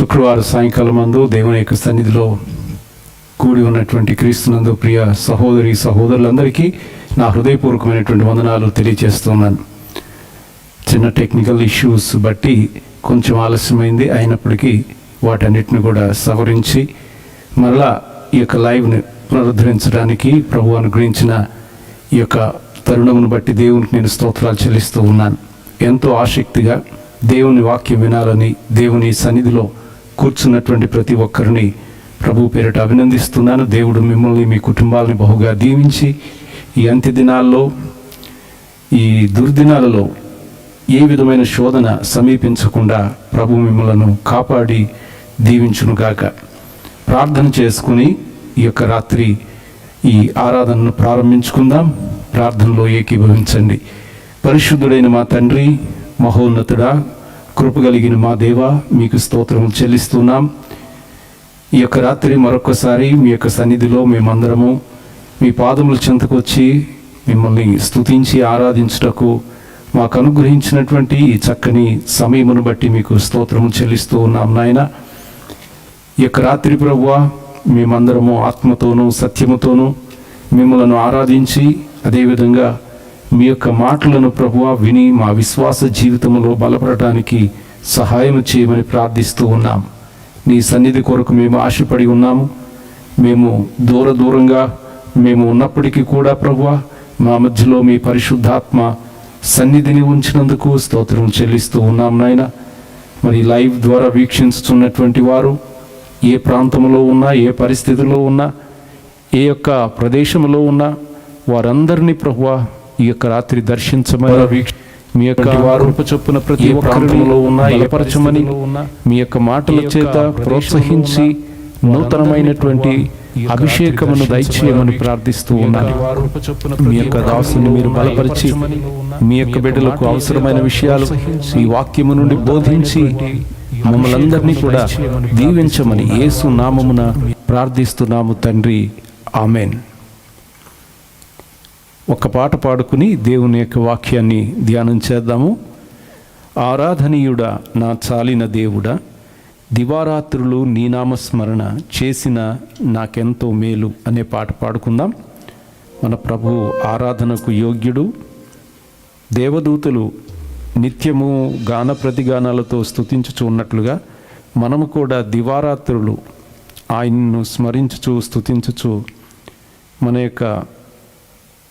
శుక్రవారం సాయంకాలం మందు దేవుని యొక్క సన్నిధిలో కూడి ఉన్నటువంటి క్రీస్తునందు ప్రియ సహోదరి సహోదరులందరికీ నా హృదయపూర్వకమైనటువంటి వందనాలు తెలియజేస్తున్నాను. చిన్న టెక్నికల్ ఇష్యూస్ బట్టి కొంచెం ఆలస్యమైంది, అయినప్పటికీ వాటన్నిటిని కూడా సవరించి మరలా ఈ యొక్క లైవ్ని పునరుద్ధరించడానికి ప్రభు అనుగ్రహించిన ఈ యొక్క తరుణమును బట్టి దేవునికి నేను స్తోత్రాలు చెల్లిస్తూ ఉన్నాను. ఎంతో ఆసక్తిగా దేవుని వాక్యం వినాలని దేవుని సన్నిధిలో కూర్చున్నటువంటి ప్రతి ఒక్కరిని ప్రభు పేరిట అభినందిస్తున్నాను. దేవుడు మిమ్మల్ని మీ కుటుంబాలని బహుగా దీవించి ఈ అంత్య దినాల్లో ఈ దుర్దినాలలో ఏ విధమైన శోధన సమీపించకుండా ప్రభు మిమ్మలను కాపాడి దీవించునుగాక. ప్రార్థన చేసుకుని ఈ యొక్క రాత్రి ఈ ఆరాధనను ప్రారంభించుకుందాం. ప్రార్థనలో ఏకీభవించండి. పరిశుద్ధుడైన మా తండ్రి, మహోన్నతుడా, కృపగలిగిన మా దేవా, మీకు స్తోత్రములు చెల్లిస్తున్నాం. ఈ యొక్క రాత్రి మరొకసారి మీ యొక్క సన్నిధిలో మేమందరము మీ పాదముల చెంతకు వచ్చి మిమ్మల్ని స్తుతించి ఆరాధించుటకు మాకు అనుగ్రహించినటువంటి ఈ చక్కని సమయమును బట్టి మీకు స్తోత్రము చెల్లిస్తూ ఉన్నాం నాయన. ఈ యొక్క రాత్రి ప్రభువా, మేమందరము ఆత్మతోనూ సత్యముతోనూ మిమ్మలను ఆరాధించి అదేవిధంగా మీ యొక్క మాటలను ప్రభువా విని మా విశ్వాస జీవితంలో బలపడటానికి సహాయం చేయమని ప్రార్థిస్తూ ఉన్నాం. నీ సన్నిధి కొరకు మేము ఆశపడి ఉన్నాము. మేము దూరంగా మేము ఉన్నప్పటికీ కూడా ప్రభువా, మా మధ్యలో మీ పరిశుద్ధాత్మ సన్నిధిని ఉంచినందుకు స్తోత్రం చెల్లిస్తూ ఉన్నాం నాయన. మరి లైవ్ ద్వారా వీక్షించుతున్నటువంటి వారు ఏ ప్రాంతంలో ఉన్నా, ఏ పరిస్థితిలో ఉన్నా, ఏ యొక్క ప్రదేశంలో ఉన్నా వారందరినీ ప్రభువా ఈ యొక్క రాత్రి దర్శించమని, మీ యొక్క రూప చొప్పున ప్రతి ఒక్కరిలో ఉన్నా ఏర్పరచమని, మీ యొక్క మాటల చేత ప్రోత్సహించి నూతనమైనటువంటి అభిషేకమును దయచేయమని ప్రార్థిస్తూ ఉన్నాను. మీ యొక్క దాసుని మీరు బలపరిచి మీ యొక్క బిడ్డలకు అవసరమైన విషయాలు ఈ వాక్యము నుండి బోధించి మమ్మల్ని అందరినీ కూడా దీవించమని యేసు నామమున ప్రార్థిస్తున్నాము తండ్రి, ఆమెన్. ఒక పాట పాడుకుని దేవుని యొక్క వాక్యాన్ని ధ్యానం చేద్దాము. ఆరాధనీయుడా నా చాలిన దేవుడా, దివారాత్రులు నీ నామస్మరణ చేసిన నాకెంతో మేలు అనే పాట పాడుకుందాం. మన ప్రభు ఆరాధనకు యోగ్యుడు. దేవదూతలు నిత్యము గాన ప్రతిగానాలతో స్తుతించుచు ఉన్నట్లుగా మనము కూడా దివారాత్రులు ఆయన్ను స్మరించుచు స్తుతించుచు మన యొక్క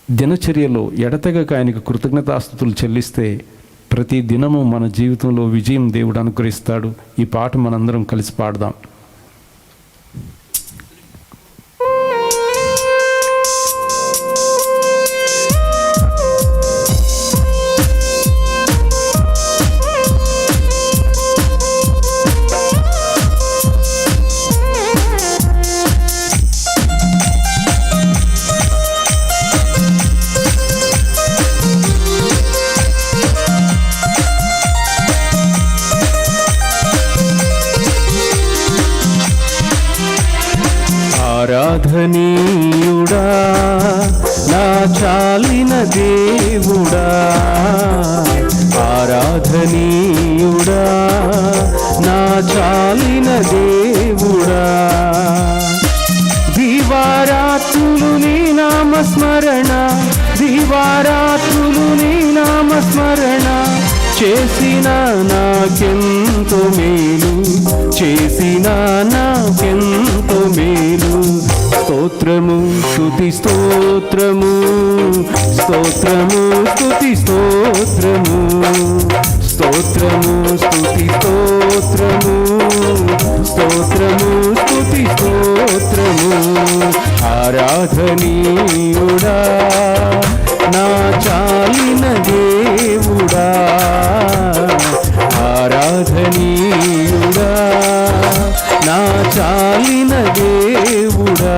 దినచర్యలో ఎడతెగక ఆయనకు కృతజ్ఞతాస్తుతులు చెల్లిస్తే ప్రతి దినము మన జీవితంలో విజయం దేవుడు అనుగ్రహిస్తాడు. ఈ పాట మనందరం కలిసి పాడదాం. ఆరాధనీయుడా నా చాలిన దేవుడా, ఆరాధనీయుడా నా చాలిన దేవుడా, దివారాత్రులు నీ నామస్మరణ, దివారాత్రులు నీ నామస్మరణ చేసిన నాకెంతో మేలు, చేసిన నాకెంతో మేలు. స్తోత్రము స్తుతి స్తోత్రము, స్తోత్రము స్తుతి స్తోత్రము, స్తోత్రము స్తుతి స్తోత్రము, స్తోత్రము స్తుతి స్తోత్రము. ఆరాధనీయుడా నా చాలిన దేవుడా, ఆరాధనీయుడా నా చాలిన దేవుడా.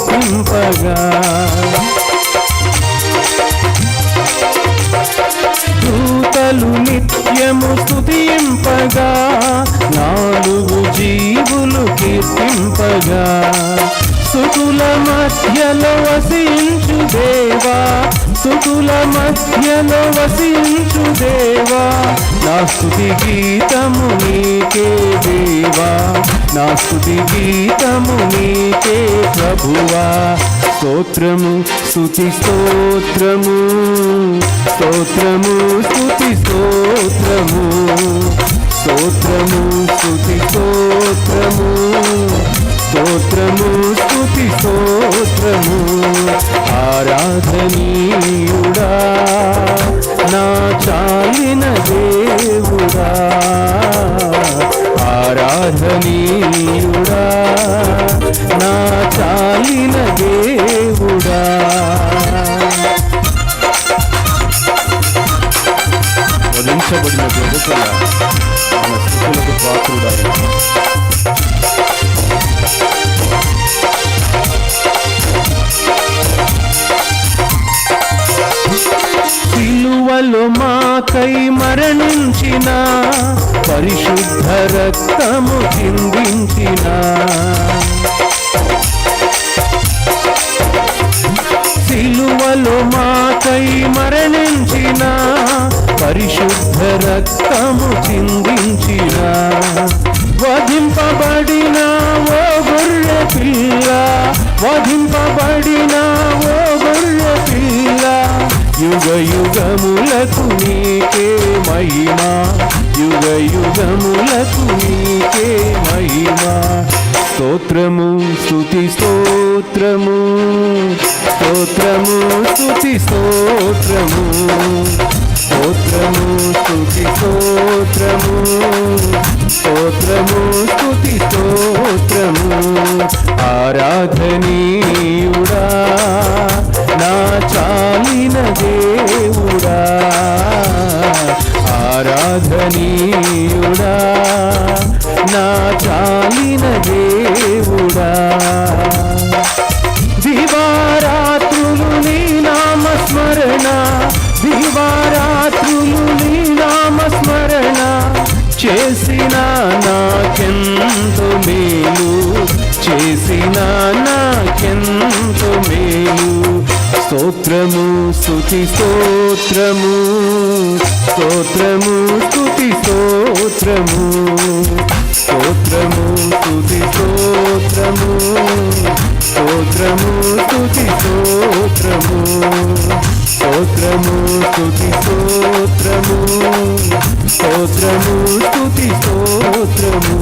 కీర్తింపగా, దూతలు నిత్యము స్తుతింపగా, నాలుగు జీవులు కీర్తింపగా, స్తుతుల మధ్యలో వసించు దేవా, స్తుతుల మధ్యలో వసించు దేవా, నా స్తుతి గీతము నీకే దేవా, నా స్తుతి గీతము నీకే ప్రభువా. స్తోత్రము స్తుతి స్తోత్రము, స్తోత్రము స్తుతి స్తోత్రము, స్తోత్రము స్తుతి స్తోత్రము, స్తోత్రము స్తుతి స్తోత్రము. ఆరాధనీయుడా నా చాలిన దేవుడా, ఆరాధనీయుడా నా చాలిన దేవుడా. వధించబడిన గొర్రెపిల్ల ఆమె స్తుతులకు పాత్రుడాయన. సిలువలో మాకై మరణించిన, పరిశుద్ధ రక్తము చిందించిన, సిలువలో మాకై మరణించిన, పరిశుద్ధ రక్తము చిందించిన, వధింపబడిన ఓ గొర్రె పిల్ల, వధింపబడిన ఓ గొర్రె పిల్ల, యుగ యుగములకు నీకే మహిమ, యుగ యుగములకు నీకే మహిమ. స్తోత్రము స్తుతి స్తోత్రము, స్తోత్రము స్తుతి స్తోత్రము, స్తోత్రము స్తుతి స్తోత్రము, స్తోత్రము స్తుతి స్తోత్రము. ఆరాధనీయుడా నా చాలిన దేవుడా, ఆరాధనీయుడా నా చాలిన దేవుడా. దివారాత్రులు నీ నామస్మరణ, దివారాత్రులు నీ నామస్మరణ, చేసిన నాకెంతో మేలు, చేసిన నాకెంతో మేలు. స్తోత్రము స్తుతి స్తోత్రము, స్తోత్రము స్తుతి స్తోత్రము, స్తోత్రము స్తుతి స్తోత్రము, స్తోత్రము స్తుతి స్తోత్రము, స్తోత్రము స్తుతి స్తోత్రము, స్తోత్రము స్తుతి స్తోత్రము.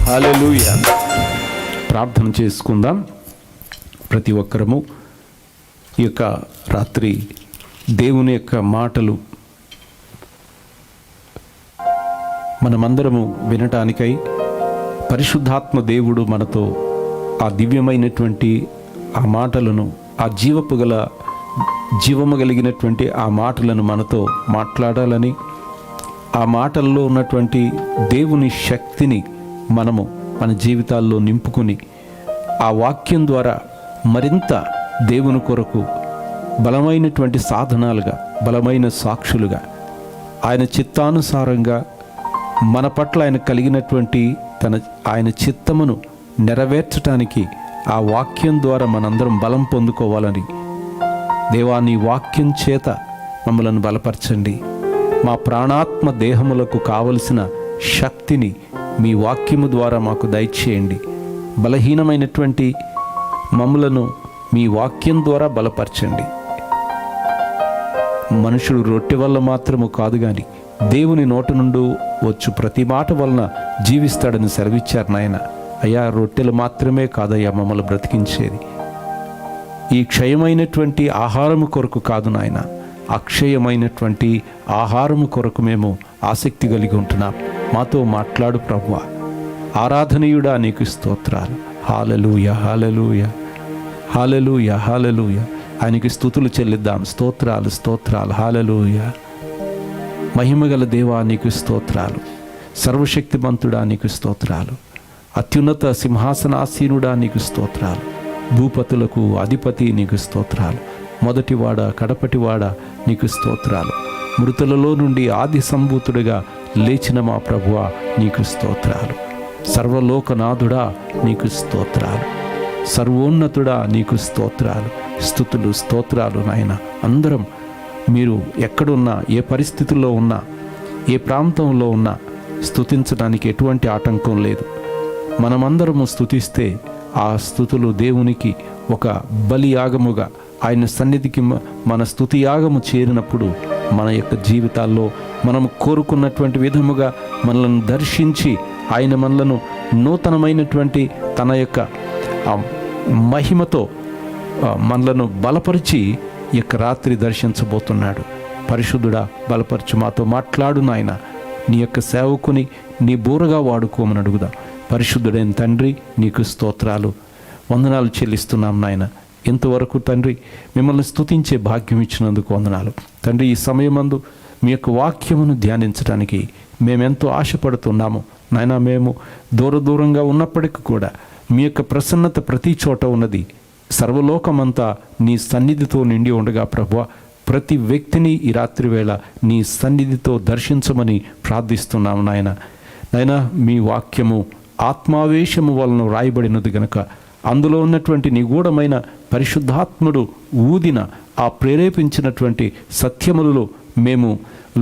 హల్లెలూయా. ప్రార్థన చేసుకుందాం. ప్రతి ఒక్కరము ఈ యొక్క రాత్రి దేవుని యొక్క మాటలు మనమందరము వినటానికై పరిశుద్ధాత్మ దేవుడు మనతో ఆ దివ్యమైనటువంటి ఆ మాటలను, ఆ జీవము కలిగినటువంటి ఆ మాటలను మనతో మాట్లాడాలని, ఆ మాటల్లో ఉన్నటువంటి దేవుని శక్తిని మనము మన జీవితాల్లో నింపుకుని ఆ వాక్యం ద్వారా మరింత దేవుని కొరకు బలమైనటువంటి సాధనాలుగా, బలమైన సాక్షులుగా, ఆయన చిత్తానుసారంగా మన పట్ల ఆయన కలిగినటువంటి ఆయన చిత్తమును నెరవేర్చటానికి ఆ వాక్యం ద్వారా మనందరం బలం పొందుకోవాలని, దేవా నీ వాక్యం చేత మమ్మలను బలపరచండి. మా ప్రాణాత్మ దేహములకు కావలసిన శక్తిని మీ వాక్యము ద్వారా మాకు దయచేయండి. బలహీనమైనటువంటి మమ్మలను మీ వాక్యం ద్వారా బలపరచండి. మనుషుడు రొట్టె వల్ల మాత్రము కాదు కానీ దేవుని నోటి నుండి వచ్చు ప్రతి మాట వలన జీవిస్తాడని సెలవిచ్చారు నాయన. అయ్యా, రొట్టెలు మాత్రమే కాదయ్యా మమ్మల్ని బ్రతికించేది. ఈ క్షయమైనటువంటి ఆహారము కొరకు కాదు నాయన, అక్షయమైనటువంటి ఆహారము కొరకు మేము ఆసక్తి కలిగి ఉంటున్నాం. మాతో మాట్లాడు ప్రభువా. ఆరాధనీయుడా నీకు స్తోత్రాలు. హల్లెలూయా, హల్లెలూయా, హల్లెలూయా, హల్లెలూయా. ఆయనకి స్తుతులు చెల్లిద్దాం. స్తోత్రాలు, స్తోత్రాలు. హల్లెలూయా. మహిమగల దేవా నీకు స్తోత్రాలు. సర్వశక్తిమంతుడా నీకు స్తోత్రాలు. అత్యున్నత సింహాసనాసీనుడా నీకు స్తోత్రాలు. భూపతులకు అధిపతి నీకు స్తోత్రాలు. మొదటివాడ కడపటివాడ నీకు స్తోత్రాలు. మృతులలో నుండి ఆది సంభూతుడిగా లేచిన మా ప్రభువా నీకు స్తోత్రాలు. సర్వలోకనాథుడా నీకు స్తోత్రాలు. సర్వోన్నతుడా నీకు స్తోత్రాలు. స్తుతులు స్తోత్రాలు నాయన. అందరం మీరు ఎక్కడున్నా, ఏ పరిస్థితుల్లో ఉన్నా, ఏ ప్రాంతంలో ఉన్నా స్తుతించడానికి ఎటువంటి ఆటంకం లేదు. మనమందరము స్తుతిస్తే ఆ స్తుతులు దేవునికి ఒక బలి యాగముగా, ఆయన సన్నిధికి మన స్తుతి యాగము చేరినప్పుడు మన యొక్క జీవితాల్లో మనము కోరుకున్నటువంటి విధముగా మనలను దర్శించి ఆయన మనలను నూతనమైనటువంటి తన యొక్క మహిమతో మనలను బలపరిచి ఈ యొక్క రాత్రి దర్శించబోతున్నాడు. పరిశుద్ధుడా, బలపరిచి మాతో మాట్లాడు నాయన. నీ యొక్క సేవకుని నీ బూరగా వాడుకోమని అడుగుదాం. పరిశుద్ధుడైన తండ్రి నీకు స్తోత్రాలు, వందనాలు చెల్లిస్తున్నాం నాయన. ఇంతవరకు తండ్రి మిమ్మల్ని స్తుతించే భాగ్యం ఇచ్చినందుకు వందనాలు తండ్రి. ఈ సమయమందు మీ యొక్క వాక్యమును ధ్యానించడానికి మేమెంతో ఆశపడుతున్నాము నాయన. మేము దూరంగా ఉన్నప్పటికీ కూడా మీ యొక్క ప్రసన్నత ప్రతి చోట ఉన్నది. సర్వలోకమంతా నీ సన్నిధితో నిండి ఉండగా ప్రభువా, ప్రతి వ్యక్తిని ఈ రాత్రి వేళ నీ సన్నిధితో దర్శించమని ప్రార్థిస్తున్నాము నాయన. నాయన, మీ వాక్యము ఆత్మావేశము వలన రాయబడినది గనుక అందులో ఉన్నటువంటి నిగూఢమైన పరిశుద్ధాత్ముడు ఊదిన ఆ ప్రేరేపించినటువంటి సత్యములలో మేము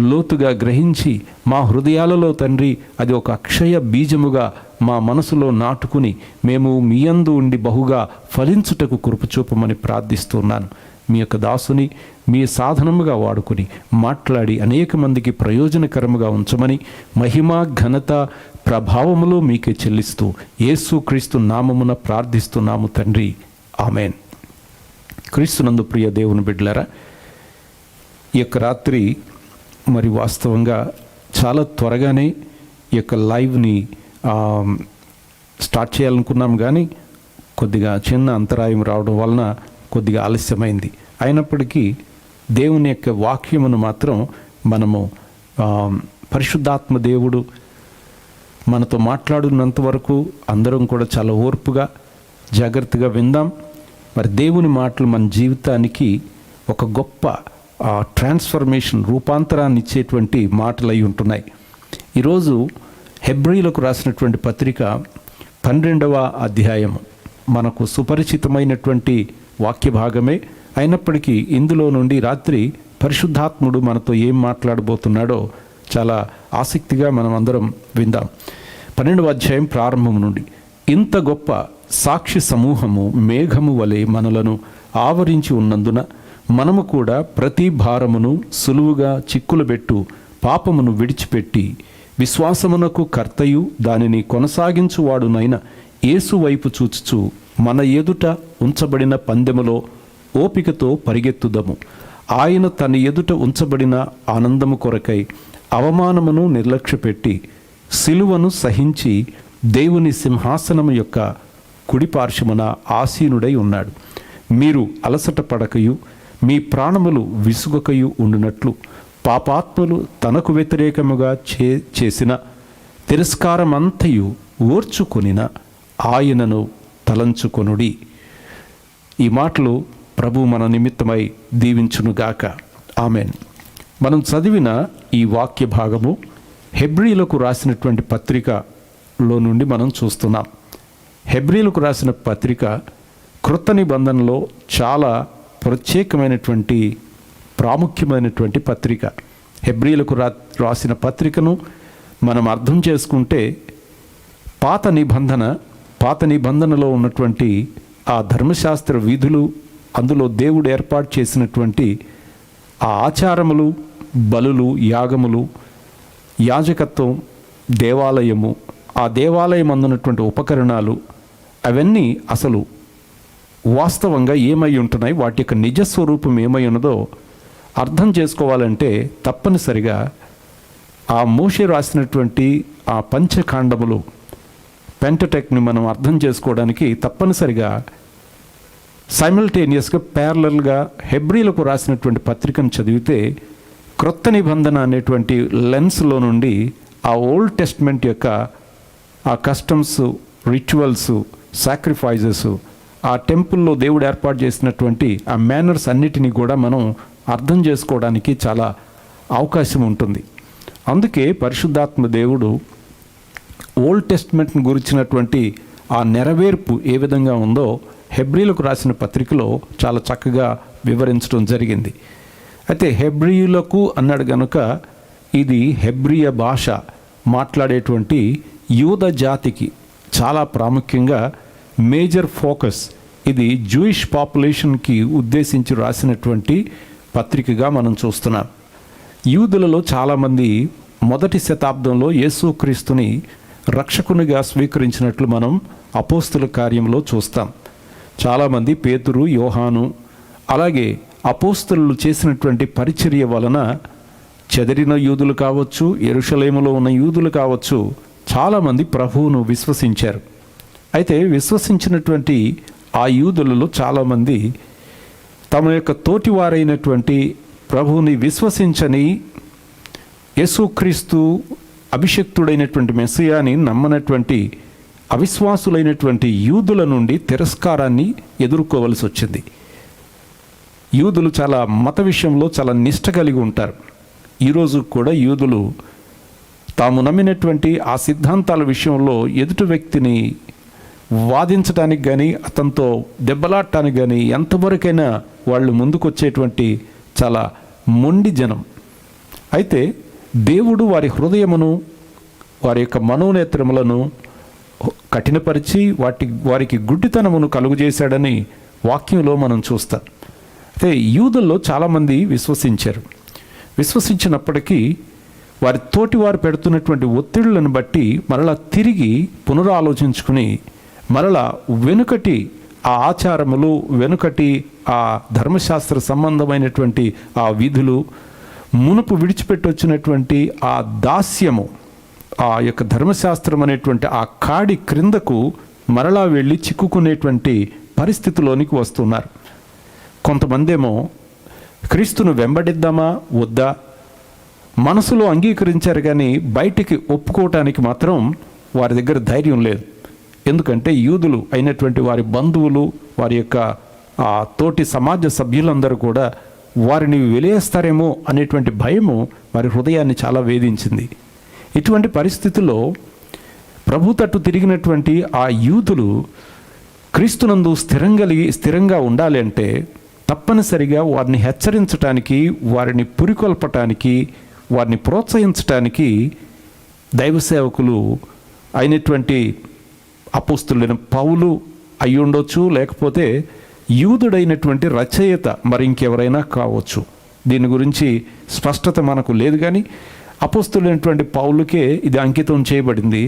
లోతుగా గ్రహించి మా హృదయాలలో తండ్రి అది ఒక అక్షయ బీజముగా మా మనసులో నాటుకుని మేము మీ యందు ఉండి బహుగా ఫలించుటకు కృపచూపమని ప్రార్థిస్తున్నాను. మీ యొక్క దాసుని మీ సాధనముగా వాడుకుని మాట్లాడి అనేక మందికి ప్రయోజనకరముగా ఉంచమని మహిమ ఘనత ప్రభావములు మీకే చెల్లిస్తూ యేసుక్రీస్తు నామమున ప్రార్థిస్తున్నాము తండ్రి, ఆమెన్. క్రీస్తునందు ప్రియ దేవుని బిడ్డలారా, ఈ యొక్క రాత్రి మరి వాస్తవంగా చాలా త్వరగానే ఈ యొక్క లైవ్ని స్టార్ట్ చేయాలనుకున్నాం, కానీ కొద్దిగా చిన్న అంతరాయం రావడం వలన కొద్దిగా ఆలస్యమైంది. అయినప్పటికీ దేవుని యొక్క వాక్యమును మాత్రం మనము పరిశుద్ధాత్మ దేవుడు మనతో మాట్లాడినంత వరకు అందరం కూడా చాలా ఓర్పుగా జాగ్రత్తగా విందాం. మరి దేవుని మాటలు మన జీవితానికి ఒక గొప్ప ట్రాన్స్ఫర్మేషన్, రూపాంతరాన్ని ఇచ్చేటువంటి మాటలు అయి ఉంటున్నాయి. ఈరోజు హెబ్రీలకు రాసినటువంటి పత్రిక 12వ అధ్యాయము మనకు సుపరిచితమైనటువంటి వాక్య భాగమే. అయినప్పటికీ ఇందులో నుండి రాత్రి పరిశుద్ధాత్ముడు మనతో ఏం మాట్లాడబోతున్నాడో చాలా ఆసక్తిగా మనం అందరం విందాం. 12వ అధ్యాయం ప్రారంభం నుండి, ఇంత గొప్ప సాక్షి సమూహము మేఘము వలె మనలను ఆవరించి ఉన్నందున మనము కూడా ప్రతి భారమును సులువుగా చిక్కులబెట్టు పాపమును విడిచిపెట్టి విశ్వాసమునకు కర్తయు దానిని కొనసాగించువాడునైన యేసు వైపు చూచుచు మన ఎదుట ఉంచబడిన పందెములో ఓపికతో పరిగెత్తుదము. ఆయన తన ఎదుట ఉంచబడిన ఆనందము కొరకై అవమానమును నిర్లక్ష్యపెట్టి సిలువను సహించి దేవుని సింహాసనము యొక్క కుడిపార్శ్వమున ఆసీనుడై ఉన్నాడు. మీరు అలసట పడకయు మీ ప్రాణములు విసుగకయు ఉండునట్లు పాపాత్ములు తనకు వ్యతిరేకముగా చేసిన తిరస్కారమంతయు ఓర్చుకొనిన ఆయనను తలంచుకొనుడి. ఈ మాటలు ప్రభు మన నిమిత్తమై దీవించునుగాక, ఆమెన్. మనం చదివిన ఈ వాక్య భాగము హెబ్రీలకు రాసినటువంటి పత్రికలో నుండి మనం చూస్తున్నాం. హెబ్రీలకు రాసిన పత్రిక క్రొత్త నిబంధనలో చాలా ప్రత్యేకమైనటువంటి ప్రాముఖ్యమైనటువంటి పత్రిక. హెబ్రీలకు రాసిన పత్రికను మనం అర్థం చేసుకుంటే పాత నిబంధనలో ఉన్నటువంటి ఆ ధర్మశాస్త్ర విధులు, అందులో దేవుడు ఏర్పాటు చేసినటువంటి ఆ ఆచారములు, బలులు, యాగములు, యాజకత్వం, దేవాలయము, ఆ దేవాలయం అందున్నటువంటి ఉపకరణాలు, అవన్నీ అసలు వాస్తవంగా ఏమై ఉంటున్నాయి, వాటి యొక్క నిజస్వరూపం ఏమై ఉన్నదో అర్థం చేసుకోవాలంటే తప్పనిసరిగా ఆ మోషే రాసినటువంటి ఆ పంచకాండములు, పెంటటెక్ని మనం అర్థం చేసుకోవడానికి తప్పనిసరిగా సైమల్టేనియస్గా ప్యారలల్గా హెబ్రీలకు రాసినటువంటి పత్రికను చదివితే క్రొత్త నిబంధన అనేటువంటి లెన్స్లో నుండి ఆ ఓల్డ్ టెస్ట్మెంట్ యొక్క ఆ కస్టమ్స్, రిచువల్స్, సాక్రిఫైజెస్, ఆ టెంపుల్లో దేవుడు ఏర్పాటు చేసినటువంటి ఆ మేనర్స్ అన్నిటినీ కూడా మనం అర్థం చేసుకోవడానికి చాలా అవకాశం ఉంటుంది. అందుకే పరిశుద్ధాత్మ దేవుడు ఓల్డ్ టెస్ట్మెంట్ని గురించినటువంటి ఆ నెరవేర్పు ఏ విధంగా ఉందో హెబ్రీలకు రాసిన పత్రికలో చాలా చక్కగా వివరించడం జరిగింది. అయితే హెబ్రీయులకు అన్నాడు గనుక ఇది హెబ్రియ భాష మాట్లాడేటువంటి యూద జాతికి చాలా ప్రాముఖ్యంగా మేజర్ ఫోకస్. ఇది జూయిష్ పాపులేషన్కి ఉద్దేశించి రాసినటువంటి పత్రికగా మనం చూస్తున్నాం. యూదులలో చాలామంది మొదటి శతాబ్దంలో యేసుక్రీస్తుని రక్షకునిగా స్వీకరించినట్లు మనం అపోస్తుల కార్యంలో చూస్తాం. చాలామంది పేతురు, యోహాను, అలాగే అపోస్తులు చేసినటువంటి పరిచర్య వలన చెదిరిన యూదులు కావచ్చు, యెరూషలేములో ఉన్న యూదులు కావచ్చు, చాలామంది ప్రభువును విశ్వసించారు. అయితే విశ్వసించినటువంటి ఆ యూదులలో చాలామంది తమ యొక్క తోటివారైనటువంటి ప్రభువుని విశ్వసించని, యేసుక్రీస్తు అభిషిక్తుడైనటువంటి మెస్సియాని నమ్మనటువంటి అవిశ్వాసులైనటువంటి యూదుల నుండి తిరస్కారాన్ని ఎదుర్కోవలసి వచ్చింది. యూదులు చాలా మత విషయంలో చాలా నిష్ట కలిగి ఉంటారు. ఈరోజు కూడా యూదులు తాము నమ్మినటువంటి ఆ సిద్ధాంతాల విషయంలో ఎదుటి వ్యక్తిని వాదించడానికి కానీ అతనితో దెబ్బలాడటానికి కానీ ఎంతవరకైనా వాళ్ళు ముందుకొచ్చేటువంటి చాలా మొండి జనం. అయితే దేవుడు వారి హృదయమును, వారి యొక్క మనోనేత్రములను కఠినపరిచి వారికి గుడ్డితనమును కలుగజేశాడని వాక్యంలో మనం చూస్తాం. అయితే యూదుల్లో చాలామంది విశ్వసించారు. విశ్వసించినప్పటికీ వారి తోటి వారు పెడుతున్నటువంటి ఒత్తిళ్లను బట్టి మరలా తిరిగి పునరాలోచించుకుని మరలా వెనుకటి ఆ ఆచారములు, వెనుకటి ఆ ధర్మశాస్త్ర సంబంధమైనటువంటి ఆ విధులు, మునుపు విడిచిపెట్టి వచ్చినటువంటి ఆ దాస్యము, ఆ యొక్క ధర్మశాస్త్రం అనేటువంటి ఆ కాడి క్రిందకు మరలా వెళ్ళి చిక్కుకునేటువంటి పరిస్థితిలోనికి వస్తున్నారు. కొంతమంది ఏమో క్రీస్తును వెంబడిద్దామా వద్దా మనసులో అంగీకరించారు, కానీ బయటికి ఒప్పుకోవటానికి మాత్రం వారి దగ్గర ధైర్యం లేదు. ఎందుకంటే యూదులు అయినటువంటి వారి బంధువులు, వారి యొక్క ఆ తోటి సమాజ సభ్యులందరూ కూడా వారిని వెలివేస్తారేమో అనేటువంటి భయము వారి హృదయాన్ని చాలా వేధించింది. ఇటువంటి పరిస్థితుల్లో ప్రభు తట్టు తిరిగినటువంటి ఆ యూదులు క్రీస్తునందు స్థిరంగా ఉండాలి అంటే తప్పనిసరిగా వారిని హెచ్చరించటానికి, వారిని పురికొల్పటానికి, వారిని ప్రోత్సహించటానికి దైవ సేవకులు అయినటువంటి అపోస్తులైన పౌలు అయి ఉండొచ్చు, లేకపోతే యూదుడైనటువంటి రచయిత మరి ఇంకెవరైనా కావచ్చు. దీని గురించి స్పష్టత మనకు లేదు, కానీ అపోస్తులైనటువంటి పౌలుకే ఇది అంకితం చేయబడింది.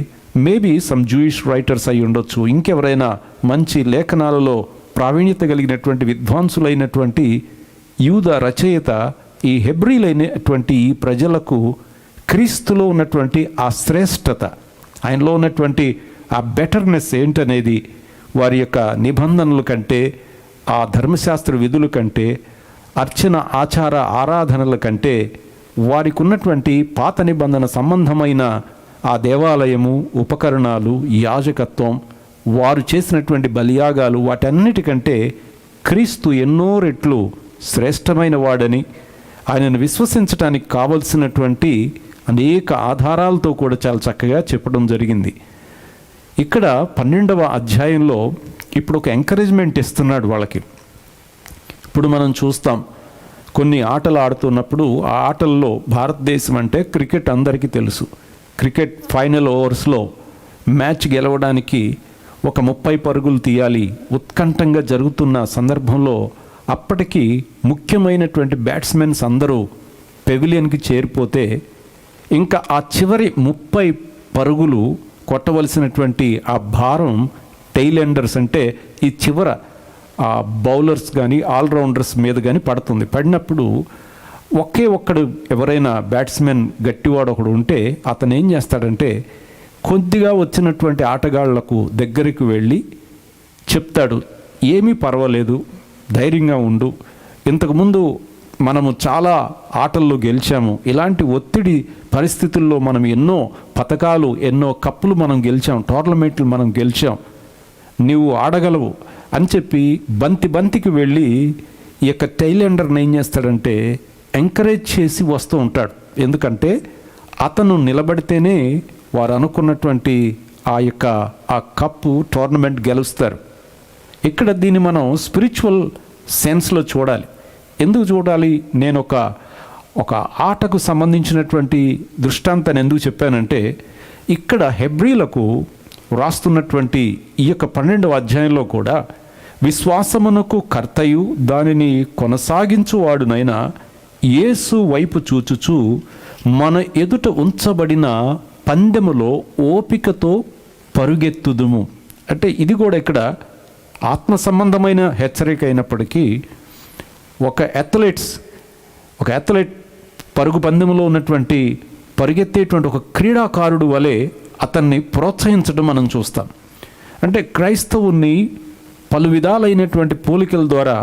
మేబీ సమ్ జూయిష్ రైటర్స్ అయి ఉండొచ్చు, ఇంకెవరైనా మంచి లేఖనాలలో ప్రావీణ్యత కలిగినటువంటి విద్వాంసులైనటువంటి యూద రచయిత ఈ హెబ్రీలైనటువంటి ఈ ప్రజలకు క్రీస్తులో ఉన్నటువంటి ఆ శ్రేష్టత, ఆయనలో ఉన్నటువంటి ఆ బెటర్నెస్ ఏంటనేది వారి యొక్క నిబంధనల కంటే, ఆ ధర్మశాస్త్ర విధుల కంటే, అర్చన ఆచార ఆరాధనల కంటే వారికి ఉన్నటువంటి పాత నిబంధన సంబంధమైన ఆ దేవాలయము, ఉపకరణాలు, యాజకత్వం, వారు చేసినటువంటి బలియాగాలు, వాటన్నిటికంటే క్రీస్తు ఎన్నో రెట్లు శ్రేష్టమైన వాడని, ఆయనను విశ్వసించడానికి కావలసినటువంటి అనేక ఆధారాలతో కూడా చాలా చక్కగా చెప్పడం జరిగింది. ఇక్కడ 12వ అధ్యాయంలో ఇప్పుడు ఒక ఎంకరేజ్మెంట్ ఇస్తున్నాడు వాళ్ళకి. ఇప్పుడు మనం చూస్తాం, కొన్ని ఆటలు ఆడుతున్నప్పుడు ఆ ఆటల్లో భారతదేశం అంటే క్రికెట్ అందరికీ తెలుసు. క్రికెట్ ఫైనల్ ఓవర్స్లో మ్యాచ్ గెలవడానికి ఒక 30 పరుగులు తీయాలి. ఉత్కంఠంగా జరుగుతున్న సందర్భంలో అప్పటికి ముఖ్యమైనటువంటి బ్యాట్స్మెన్స్ అందరూ పెవిలియన్కి చేరిపోతే ఇంకా ఆ చివరి 30 పరుగులు కొట్టవలసినటువంటి ఆ భారం టెయిల్ ఎండర్స్ అంటే ఈ చివర ఆ బౌలర్స్ కానీ ఆల్రౌండర్స్ మీద కానీ పడుతుంది. పడినప్పుడు ఒక్కడు ఎవరైనా బ్యాట్స్మెన్ గట్టివాడు ఒకడు ఉంటే అతను ఏం చేస్తాడంటే కొద్దిగా వచ్చినటువంటి ఆటగాళ్లకు దగ్గరికి వెళ్ళి చెప్తాడు, ఏమీ పర్వాలేదు, ధైర్యంగా ఉండు, ఇంతకుముందు మనము చాలా ఆటల్లో గెలిచాము, ఇలాంటి ఒత్తిడి పరిస్థితుల్లో మనం ఎన్నో పథకాలు, ఎన్నో కప్పులు మనం గెలిచాం, టోర్నమెంట్లు మనం గెలిచాం, నీవు ఆడగలవు అని చెప్పి బంతికి వెళ్ళి ఈ యొక్క టైలెండర్ని ఏం చేస్తాడంటే ఎంకరేజ్ చేసి వస్తూ ఉంటాడు. ఎందుకంటే అతను నిలబడితేనే వారు అనుకున్నటువంటి ఆ కప్పు టోర్నమెంట్ గెలుస్తారు. ఇక్కడ దీన్ని మనం స్పిరిచువల్ సెన్స్లో చూడాలి. ఎందుకు చూడాలి? నేను ఒక ఆటకు సంబంధించినటువంటి దృష్టాంతాన్ని ఎందుకు చెప్పానంటే, ఇక్కడ హెబ్రీలకు వ్రాస్తున్నటువంటి ఈ యొక్క 12వ అధ్యాయంలో కూడా విశ్వాసమునకు కర్తయు దానిని కొనసాగించువాడునైన యేసు వైపు చూచుచు మన ఎదుట ఉంచబడిన పందెములో ఓపికతో పరుగెత్తుదుము. అంటే ఇది కూడా ఇక్కడ ఆత్మ సంబంధమైన హెచ్చరిక అయినప్పటికీ ఒక అథ్లెట్ పరుగు పందెములో ఉన్నటువంటి పరిగెత్తేటువంటి ఒక క్రీడాకారుడు వలె అతన్ని ప్రోత్సహించడం మనం చూస్తాం. అంటే క్రైస్తవుని పలు విధాలైనటువంటి పోలికల ద్వారా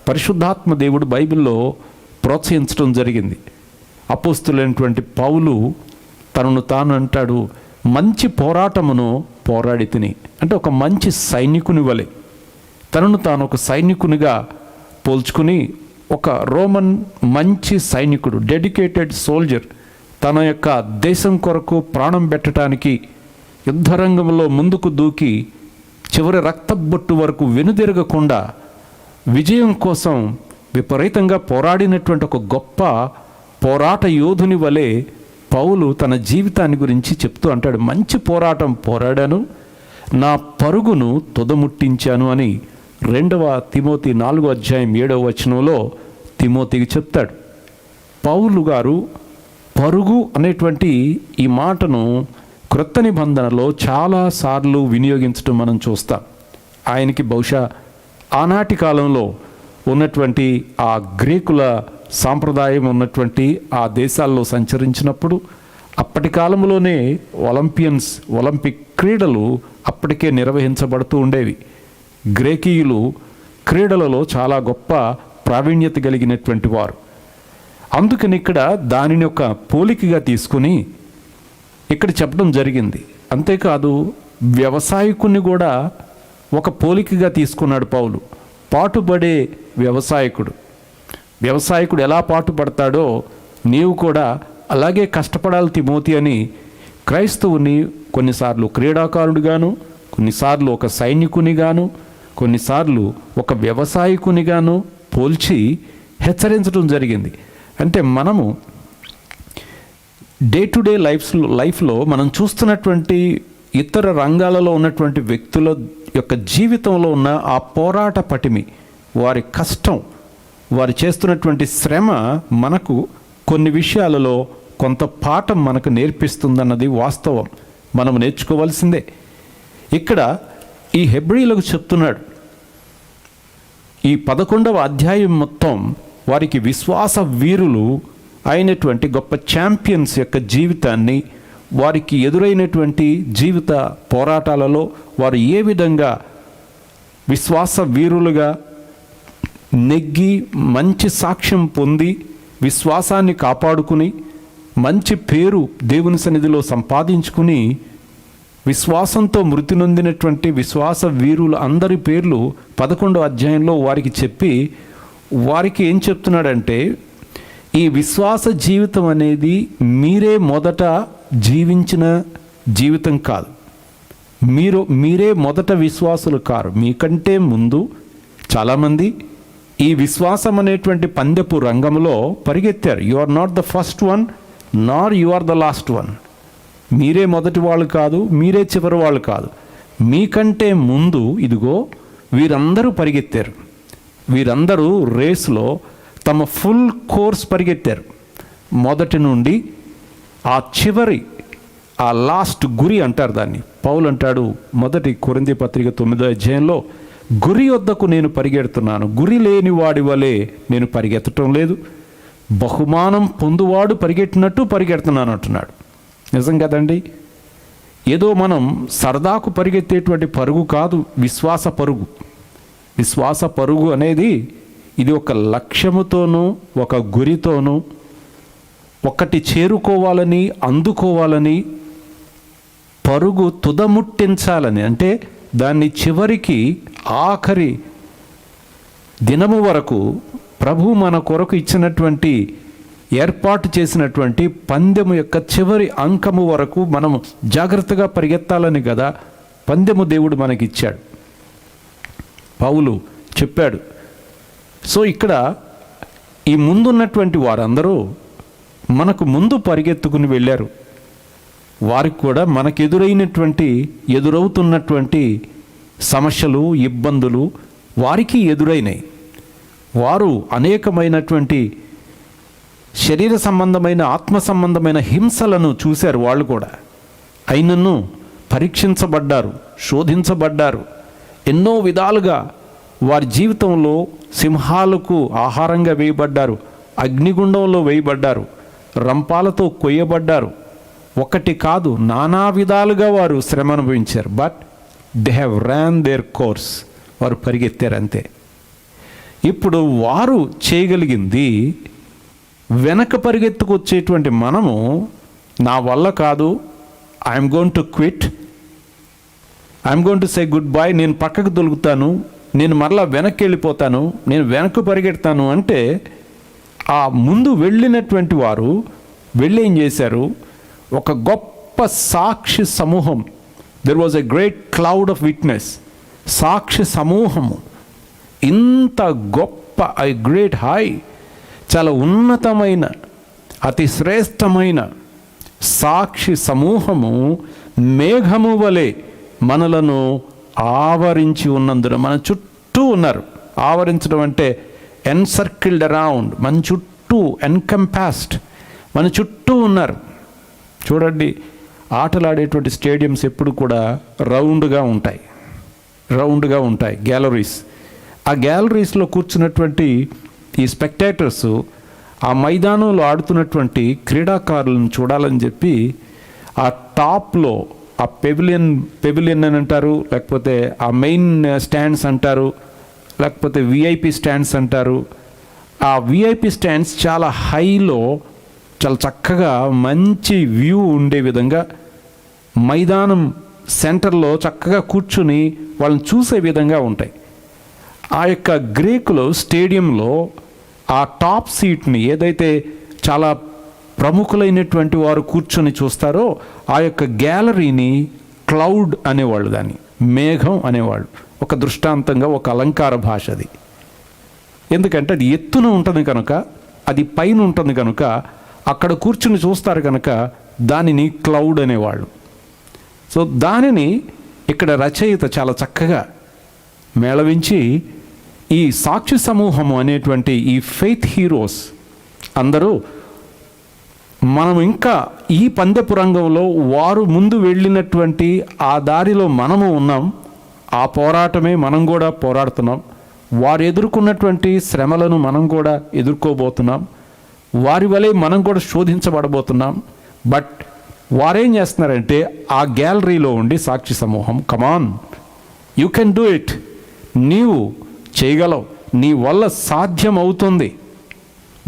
పరిశుద్ధాత్మ దేవుడు బైబిల్లో ప్రోత్సహించడం జరిగింది. అపోస్తులైనటువంటి పౌలు తనను తాను అంటాడు, మంచి పోరాటమును పోరాడి తిని. అంటే ఒక మంచి సైనికుని వలె తనను తాను ఒక సైనికునిగా పోల్చుకుని, ఒక రోమన్ మంచి సైనికుడు, డెడికేటెడ్ సోల్జర్, తన యొక్క దేశం కొరకు ప్రాణం పెట్టడానికి యుద్ధరంగంలో ముందుకు దూకి చివరి రక్తబొట్టు వరకు వెనుదిరగకుండా విజయం కోసం విపరీతంగా పోరాడినటువంటి ఒక గొప్ప పోరాట యోధుని వలె పౌలు తన జీవితాన్ని గురించి చెప్తూ అంటాడు, మంచి పోరాటం పోరాడాను, నా పరుగును తుదముట్టించాను అని 2వ తిమోతి 4వ అధ్యాయం 7వ వచనంలో తిమోతికి చెప్తాడు. పౌలు గారు పరుగు అనేటువంటి ఈ మాటను క్రొత్త నిబంధనలో చాలాసార్లు వినియోగించడం మనం చూస్తాం. ఆయనకి బహుశా ఆనాటి కాలంలో ఉన్నటువంటి ఆ గ్రీకుల సాంప్రదాయం ఉన్నటువంటి ఆ దేశాల్లో సంచరించినప్పుడు అప్పటి కాలంలోనే ఒలింపిక్ క్రీడలు అప్పటికే నిర్వహించబడుతూ ఉండేవి. గ్రీకీయులు క్రీడలలో చాలా గొప్ప ప్రావీణ్యత కలిగినటువంటి వారు. అందుకని ఇక్కడ దానిని ఒక పోలికగా తీసుకుని ఇక్కడ చెప్పడం జరిగింది. అంతేకాదు వ్యవసాయకుని కూడా ఒక పోలికగా తీసుకున్నాడు పౌలు. పాటుపడే వ్యవసాయకుడు ఎలా పాటుపడతాడో నీవు కూడా అలాగే కష్టపడాలి తిమోతి అని క్రైస్తవుని కొన్నిసార్లు క్రీడాకారుడిగాను, కొన్నిసార్లు ఒక సైనికునిగాను, కొన్నిసార్లు ఒక వ్యవసాయకునిగాను పోల్చి హెచ్చరించడం జరిగింది. అంటే మనము డే టు డే లైఫ్లో మనం చూస్తున్నటువంటి ఇతర రంగాలలో ఉన్నటువంటి వ్యక్తుల యొక్క జీవితంలో ఉన్న ఆ పోరాట పటిమి, వారి కష్టం, వారు చేస్తున్నటువంటి శ్రమ మనకు కొన్ని విషయాలలో కొంత పాఠం మనకు నేర్పిస్తుందన్నది వాస్తవం. మనం నేర్చుకోవాల్సిందే. ఇక్కడ ఈ హెబ్రీలకు చెప్తున్నాడు, ఈ 11వ అధ్యాయం మొత్తం వారికి విశ్వాస వీరులు అయినటువంటి గొప్ప ఛాంపియన్స్ యొక్క జీవితాన్ని, వారికి ఎదురైనటువంటి జీవిత పోరాటాలలో వారు ఏ విధంగా విశ్వాస వీరులుగా నెగ్గి మంచి సాక్ష్యం పొంది విశ్వాసాన్ని కాపాడుకుని మంచి పేరు దేవుని సన్నిధిలో సంపాదించుకుని విశ్వాసంతో మృతి నొందినటువంటి విశ్వాస వీరులు అందరి పేర్లు 11వ అధ్యాయంలో వారికి చెప్పి వారికి ఏం చెప్తున్నాడంటే, ఈ విశ్వాస జీవితం అనేది మీరే మొదట జీవించిన జీవితం కాదు, మీరే మొదట విశ్వాసులు కారు. మీకంటే ముందు చాలామంది ఈ విశ్వాసం అనేటువంటి పందెపు రంగంలో పరిగెత్తారు. You are not the first one nor you are the last one. మీరే మొదటి వాళ్ళు కాదు, మీరే చివరి వాళ్ళు కాదు. మీకంటే ముందు ఇదిగో వీరందరూ పరిగెత్తారు. వీరందరూ రేసులో తమ ఫుల్ కోర్స్ పరిగెత్తారు. మొదటి నుండి ఆ చివరి, ఆ లాస్ట్ గురి అంటారు దాన్ని. పౌలు అంటాడు మొదటి కొరింథీ పత్రిక 9వ అధ్యాయంలో, గురి వద్దకు నేను పరిగెడుతున్నాను, గురి లేని వాడి వలె నేను పరిగెత్తటం లేదు, బహుమానం పొందువాడు పరిగెట్టినట్టు పరిగెడుతున్నాను అంటున్నాడు. నిజం కదండి. ఏదో మనం సరదాకు పరిగెత్తేటువంటి పరుగు కాదు విశ్వాస పరుగు. విశ్వాస పరుగు అనేది ఇది ఒక లక్ష్యముతోనూ ఒక గురితోనూ ఒకటి చేరుకోవాలని, అందుకోవాలని, పరుగు తుదముట్టించాలని, అంటే దాన్ని చివరికి ఆఖరి దినము వరకు ప్రభు మన కొరకు ఇచ్చినటువంటి ఏర్పాటు చేసినటువంటి పందెము యొక్క చివరి అంకము వరకు మనము జాగ్రత్తగా పరిగెత్తాలని కదా పందెము దేవుడు మనకిచ్చాడు. పౌలు చెప్పాడు. సో ఇక్కడ ఈ ముందున్నటువంటి వారందరూ మనకు ముందు పరిగెత్తుకుని వెళ్ళారు. వారికి కూడా ఎదురవుతున్నటువంటి సమస్యలు, ఇబ్బందులు వారికి ఎదురైనాయి. వారు అనేకమైనటువంటి శరీర సంబంధమైన, ఆత్మ సంబంధమైన హింసలను చూశారు. వాళ్ళు కూడా అయినను పరీక్షించబడ్డారు, శోధించబడ్డారు. ఎన్నో విధాలుగా వారి జీవితంలో సింహాలకు ఆహారంగా వేయబడ్డారు, అగ్నిగుండంలో వేయబడ్డారు, రంపాలతో కొయ్యబడ్డారు. ఒకటి కాదు, నానా విధాలుగా వారు శ్రమ అనుభవించారు. But they have ran their course. వారు పరిగెత్తారు అంతే. ఇప్పుడు వారు చేయగలిగింది, వెనక పరిగెత్తుకొచ్చేటువంటి మనము, నా వల్ల కాదు, I'm going to quit, I'm going to say good bye, నేను పక్కకు దొలుకుతాను, నేను మరలా వెనక్కి వెళ్ళిపోతాను, నేను వెనక్కు పరిగెడతాను అంటే, ఆ ముందు వెళ్ళినటువంటి వారు వెళ్ళి ఏం చేశారు? ఒక గొప్ప సాక్షి సమూహం, there was a great cloud of witness. సాక్షి సమూహము, ఇంత గొప్ప, ఐ గ్రేట్ హై, చాలా ఉన్నతమైన, అతి శ్రేష్టమైన సాక్షి సమూహము మేఘము వలె మనలను ఆవరించి ఉన్నందున, మన చుట్టూ ఉన్నారు. ఆవరించడం అంటే ఎన్సర్కిల్డ్ అరౌండ్, మన చుట్టూ, ఎన్కంపాస్డ్, మన చుట్టూ ఉన్నారు. చూడండి, ఆటలాడేటువంటి స్టేడియంస్ ఎప్పుడు కూడా రౌండ్గా ఉంటాయి గ్యాలరీస్. ఆ గ్యాలరీస్లో కూర్చున్నటువంటి ఈ స్పెక్టేటర్స్ ఆ మైదానంలో ఆడుతున్నటువంటి క్రీడాకారులను చూడాలని చెప్పి ఆ టాప్లో, ఆ పెవిలియన్ అని అంటారు, లేకపోతే ఆ మెయిన్ స్టాండ్స్ అంటారు, లేకపోతే విఐపి స్టాండ్స్ అంటారు. ఆ విఐపి స్టాండ్స్ చాలా హైలో, చాలా చక్కగా మంచి వ్యూ ఉండే విధంగా మైదానం సెంటర్లో చక్కగా కూర్చుని వాళ్ళని చూసే విధంగా ఉంటాయి. ఆ యొక్క గ్రీకులో స్టేడియంలో ఆ టాప్ సీట్ని, ఏదైతే చాలా ప్రముఖులైనటువంటి వారు కూర్చొని చూస్తారో, ఆ యొక్క గ్యాలరీని క్లౌడ్ అనేవాళ్ళు, దాన్ని మేఘం అనేవాళ్ళు. ఒక దృష్టాంతంగా, ఒక అలంకార భాష అది. ఎందుకంటే అది ఎత్తున ఉంటుంది కనుక, అది పైన ఉంటుంది కనుక, అక్కడ కూర్చుని చూస్తారు కనుక దానిని క్లౌడ్ అనేవాళ్ళు. సో దానిని ఇక్కడ రచయిత చాలా చక్కగా మేళవించి, ఈ సాక్షి సమూహము అనేటువంటి ఈ ఫెయిత్ హీరోస్ అందరూ, మనం ఇంకా ఈ పందెపు రంగంలో వారు ముందు వెళ్ళినటువంటి ఆ దారిలో మనము ఉన్నాం. ఆ పోరాటమే మనం కూడా పోరాడుతున్నాం. వారు ఎదుర్కొన్నటువంటి శ్రమలను మనం కూడా ఎదుర్కోబోతున్నాం. వారి వలె మనం కూడా శోధించబడబోతున్నాం. బట్ వారేం చేస్తున్నారంటే, ఆ గ్యాలరీలో ఉండి సాక్షి సమూహం, కమాన్, యూ కెన్ డూ ఇట్, నీవు చేయగలవు, నీ వల్ల సాధ్యం అవుతుంది,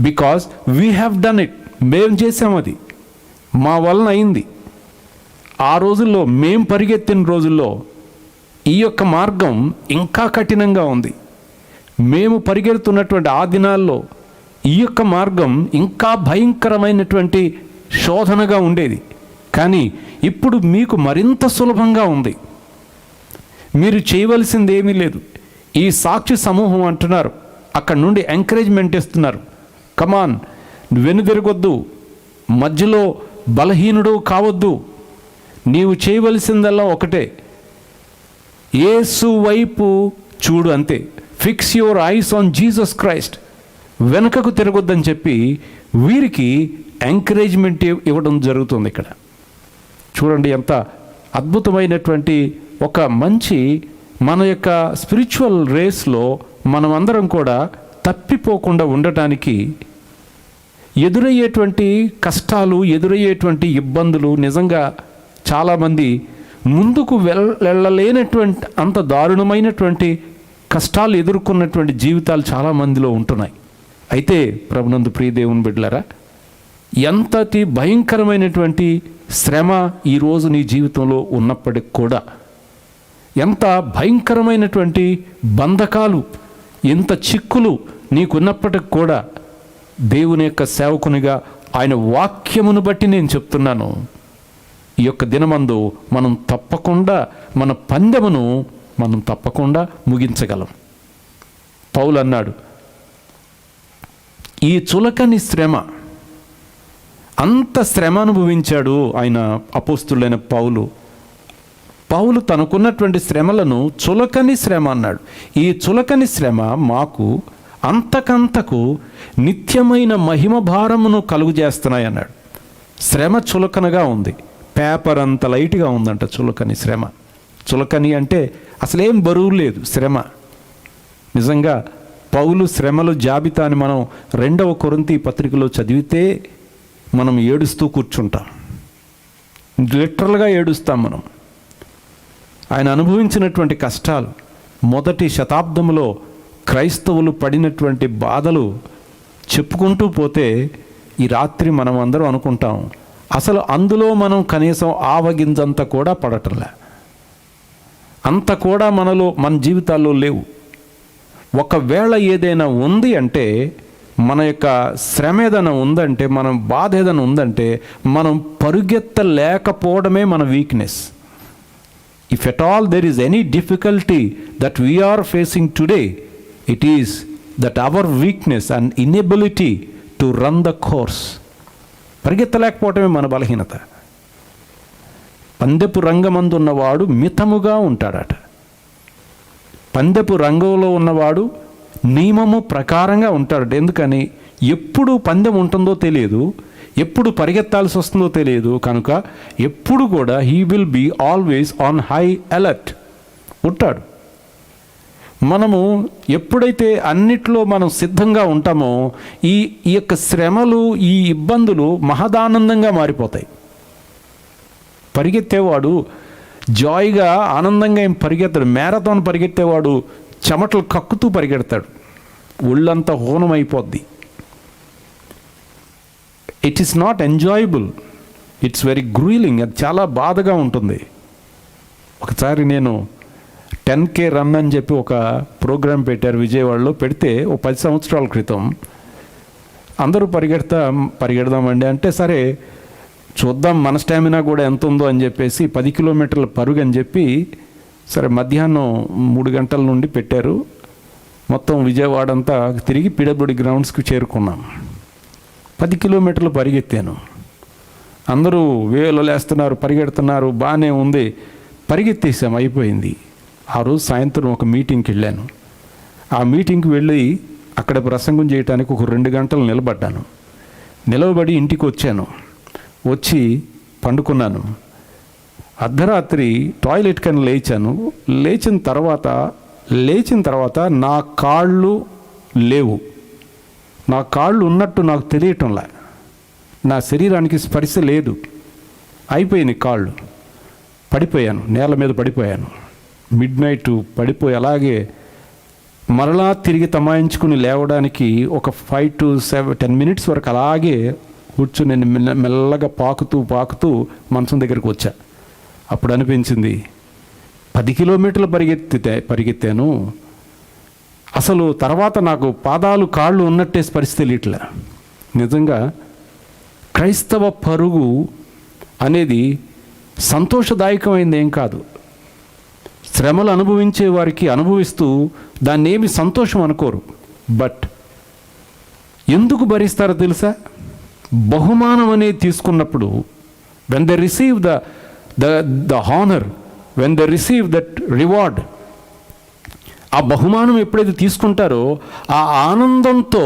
because we have done it, మేం చేసాం, అది మా వలన అయింది. ఆ రోజుల్లో, మేం పరిగెత్తిన రోజుల్లో ఈ యొక్క మార్గం ఇంకా కఠినంగా ఉంది. మేము పరిగెడుతున్నటువంటి ఆ దినాల్లో ఈ యొక్క మార్గం ఇంకా భయంకరమైనటువంటి శోధనగా ఉండేది. కానీ ఇప్పుడు మీకు మరింత సులభంగా ఉంది. మీరు చేయవలసింది ఏమీ లేదు. ఈ సాక్షి సమూహం అంటున్నారు, అక్కడ నుండి ఎంకరేజ్మెంట్ ఇస్తున్నారు, కమాన్, వెనుదిరగొద్దు, మధ్యలో బలహీనుడు కావద్దు, నీవు చేయవలసిందల్లా ఒకటే, యేసు వైపు చూడు, అంతే. Fix your eyes on Jesus Christ, వెనుకకు తిరగొద్దని చెప్పి వీరికి ఎంకరేజ్మెంట్ ఇవ్వడం జరుగుతుంది ఇక్కడ. చూడండి, ఎంత అద్భుతమైనటువంటి ఒక మంచి, మన యొక్క స్పిరిచువల్ రేస్లో మనమందరం కూడా తప్పిపోకుండా ఉండటానికి ఎదురయ్యేటువంటి కష్టాలు, ఎదురయ్యేటువంటి ఇబ్బందులు, నిజంగా చాలామంది ముందుకు వెళ్ళలేనటువంటి అంత దారుణమైనటువంటి కష్టాలు ఎదుర్కొన్నటువంటి జీవితాలు చాలామందిలో ఉంటున్నాయి. అయితే ప్రభునందు ప్రియ దేవుని బిడ్డలారా, ఎంతటి భయంకరమైనటువంటి శ్రమ ఈరోజు నీ జీవితంలో ఉన్నప్పటికి కూడా, ఎంత భయంకరమైనటువంటి బంధకాలు, ఎంత చిక్కులు నీకున్నప్పటికి కూడా, దేవుని యొక్క సేవకునిగా ఆయన వాక్యమును బట్టి నేను చెప్తున్నాను, ఈ యొక్క దినమందు మనం తప్పకుండా మన పందెమును మనం తప్పకుండా ముగించగలం. పౌలు అన్నాడు, ఈ చులకని శ్రమ, అంత శ్రమ అనుభవించాడు ఆయన అపోస్తులైన పౌలు తనకున్నటువంటి శ్రమలను చులకని శ్రమ అన్నాడు. ఈ చులకని శ్రమ మాకు అంతకంతకు నిత్యమైన మహిమ భారమును కలుగజేస్తున్నాయి అన్నాడు. శ్రమ చులకనగా ఉంది, పేపర్ అంత లైట్గా ఉందంట చులకని శ్రమ. చులకని అంటే అసలేం బరువు లేదు శ్రమ. నిజంగా పౌలు శ్రమల జాబితాని మనం 2వ కొరింథీ పత్రికలో చదివితే మనం ఏడుస్తూ కూర్చుంటాం, లిటరల్గా ఏడుస్తాం మనం. ఆయన అనుభవించినటువంటి కష్టాలు, మొదటి శతాబ్దంలో క్రైస్తవులు పడినటువంటి బాధలు చెప్పుకుంటూ పోతే ఈ రాత్రి మనం అందరం అనుకుంటాం, అసలు అందులో మనం కనీసం ఆవగింజంత కూడా పడటంలే, అంత కూడా మన జీవితాల్లో లేవు. ఒకవేళ ఏదైనా ఉంది అంటే, మన యొక్క శ్రమ ఏదైనా ఉందంటే, మనం బాధ ఏదైనా ఉందంటే, మనం పరుగెత్తలేకపోవడమే మన weakness. If at all there is any difficulty that we're facing today, it is that our weakness and inability to run the course. పరిగెత్తలేకపోవటమే మన బలహీనత. పందెపు రంగమందు ఉన్నవాడు మితముగా ఉంటాడట. పందెపు రంగంలో ఉన్నవాడు నియమము ప్రకారంగా ఉంటాడు. ఎందుకని? ఎప్పుడు పందెం ఉంటుందో తెలియదు, ఎప్పుడు పరిగెత్తాల్సి వస్తుందో తెలియదు. కనుక ఎప్పుడు కూడా he will be always on high alert ఉంటాడు. మనము ఎప్పుడైతే అన్నిట్లో మనం సిద్ధంగా ఉంటామో, ఈ యొక్క శ్రమలు, ఈ ఇబ్బందులు మహదానందంగా మారిపోతాయి. పరిగెత్తేవాడు జాయ్గా ఆనందంగా ఏం పరిగెత్తాడు. మ్యారథాన్ పరిగెత్తేవాడు చెమటలు కక్కుతూ పరిగెడతాడు, ఒళ్ళంతా హోనమైపోద్ది. It is not enjoyable, it's very gruelling. అది చాలా బాధగా ఉంటుంది. ఒకసారి నేను 10K రన్ అని చెప్పి ఒక ప్రోగ్రాం పెట్టారు విజయవాడలో. పెడితే ఓ 10 సంవత్సరాల క్రితం అందరూ పరిగెడదామండి అంటే, సరే చూద్దాం మన స్టామినా కూడా ఎంత ఉందో అని చెప్పేసి 10 కిలోమీటర్ల పరుగు అని చెప్పి, సరే మధ్యాహ్నం 3 గంటల నుండి పెట్టారు. మొత్తం విజయవాడ అంతా తిరిగి పిడబ్ల్యూడి గ్రౌండ్స్కి చేరుకున్నాం. 10 కిలోమీటర్లు పరిగెత్తాను. అందరూ వేలు లేస్తున్నారు, పరిగెడుతున్నారు, బాగానే ఉంది. పరిగెత్తేసాం, అయిపోయింది. ఆ రోజు సాయంత్రం ఒక మీటింగ్కి వెళ్ళాను. ఆ మీటింగ్కి వెళ్ళి అక్కడ ప్రసంగం చేయడానికి ఒక 2 గంటలు నిలబడి ఇంటికి వచ్చాను. వచ్చి పండుకున్నాను. అర్ధరాత్రి టాయిలెట్ కని లేచిన తర్వాత నా కాళ్ళు లేవు. నా కాళ్ళు ఉన్నట్టు నాకు తెలియటంలా, నా శరీరానికి స్పర్శ లేదు. అయిపోయింది కాళ్ళు. పడిపోయాను, నేల మీద పడిపోయాను. మిడ్నైట్ పడిపోయి అలాగే మరలా తిరిగి తమాయించుకుని లేవడానికి ఒక 5 to 10 మినిట్స్ వరకు అలాగే కూర్చుని నేను మెల్లగా పాకుతూ మంచం దగ్గరికి వచ్చా. అప్పుడు అనిపించింది, 10 కిలోమీటర్లు పరిగెత్తాను, అసలు తర్వాత నాకు పాదాలు కాళ్ళు ఉన్నట్టే పరిస్థితి తెలియట్లే. నిజంగా క్రైస్తవ పరుగు అనేది సంతోషదాయకమైంది ఏం కాదు. శ్రమలు అనుభవించే వారికి అనుభవిస్తూ దాన్ని ఏమి సంతోషం అనుకోరు. బట్ ఎందుకు భరిస్తారో తెలుసా? బహుమానం అనేది తీసుకున్నప్పుడు, when they receive the honour, when they receive that reward, ఆ బహుమానం ఎప్పుడైతే తీసుకుంటారో ఆ ఆనందంతో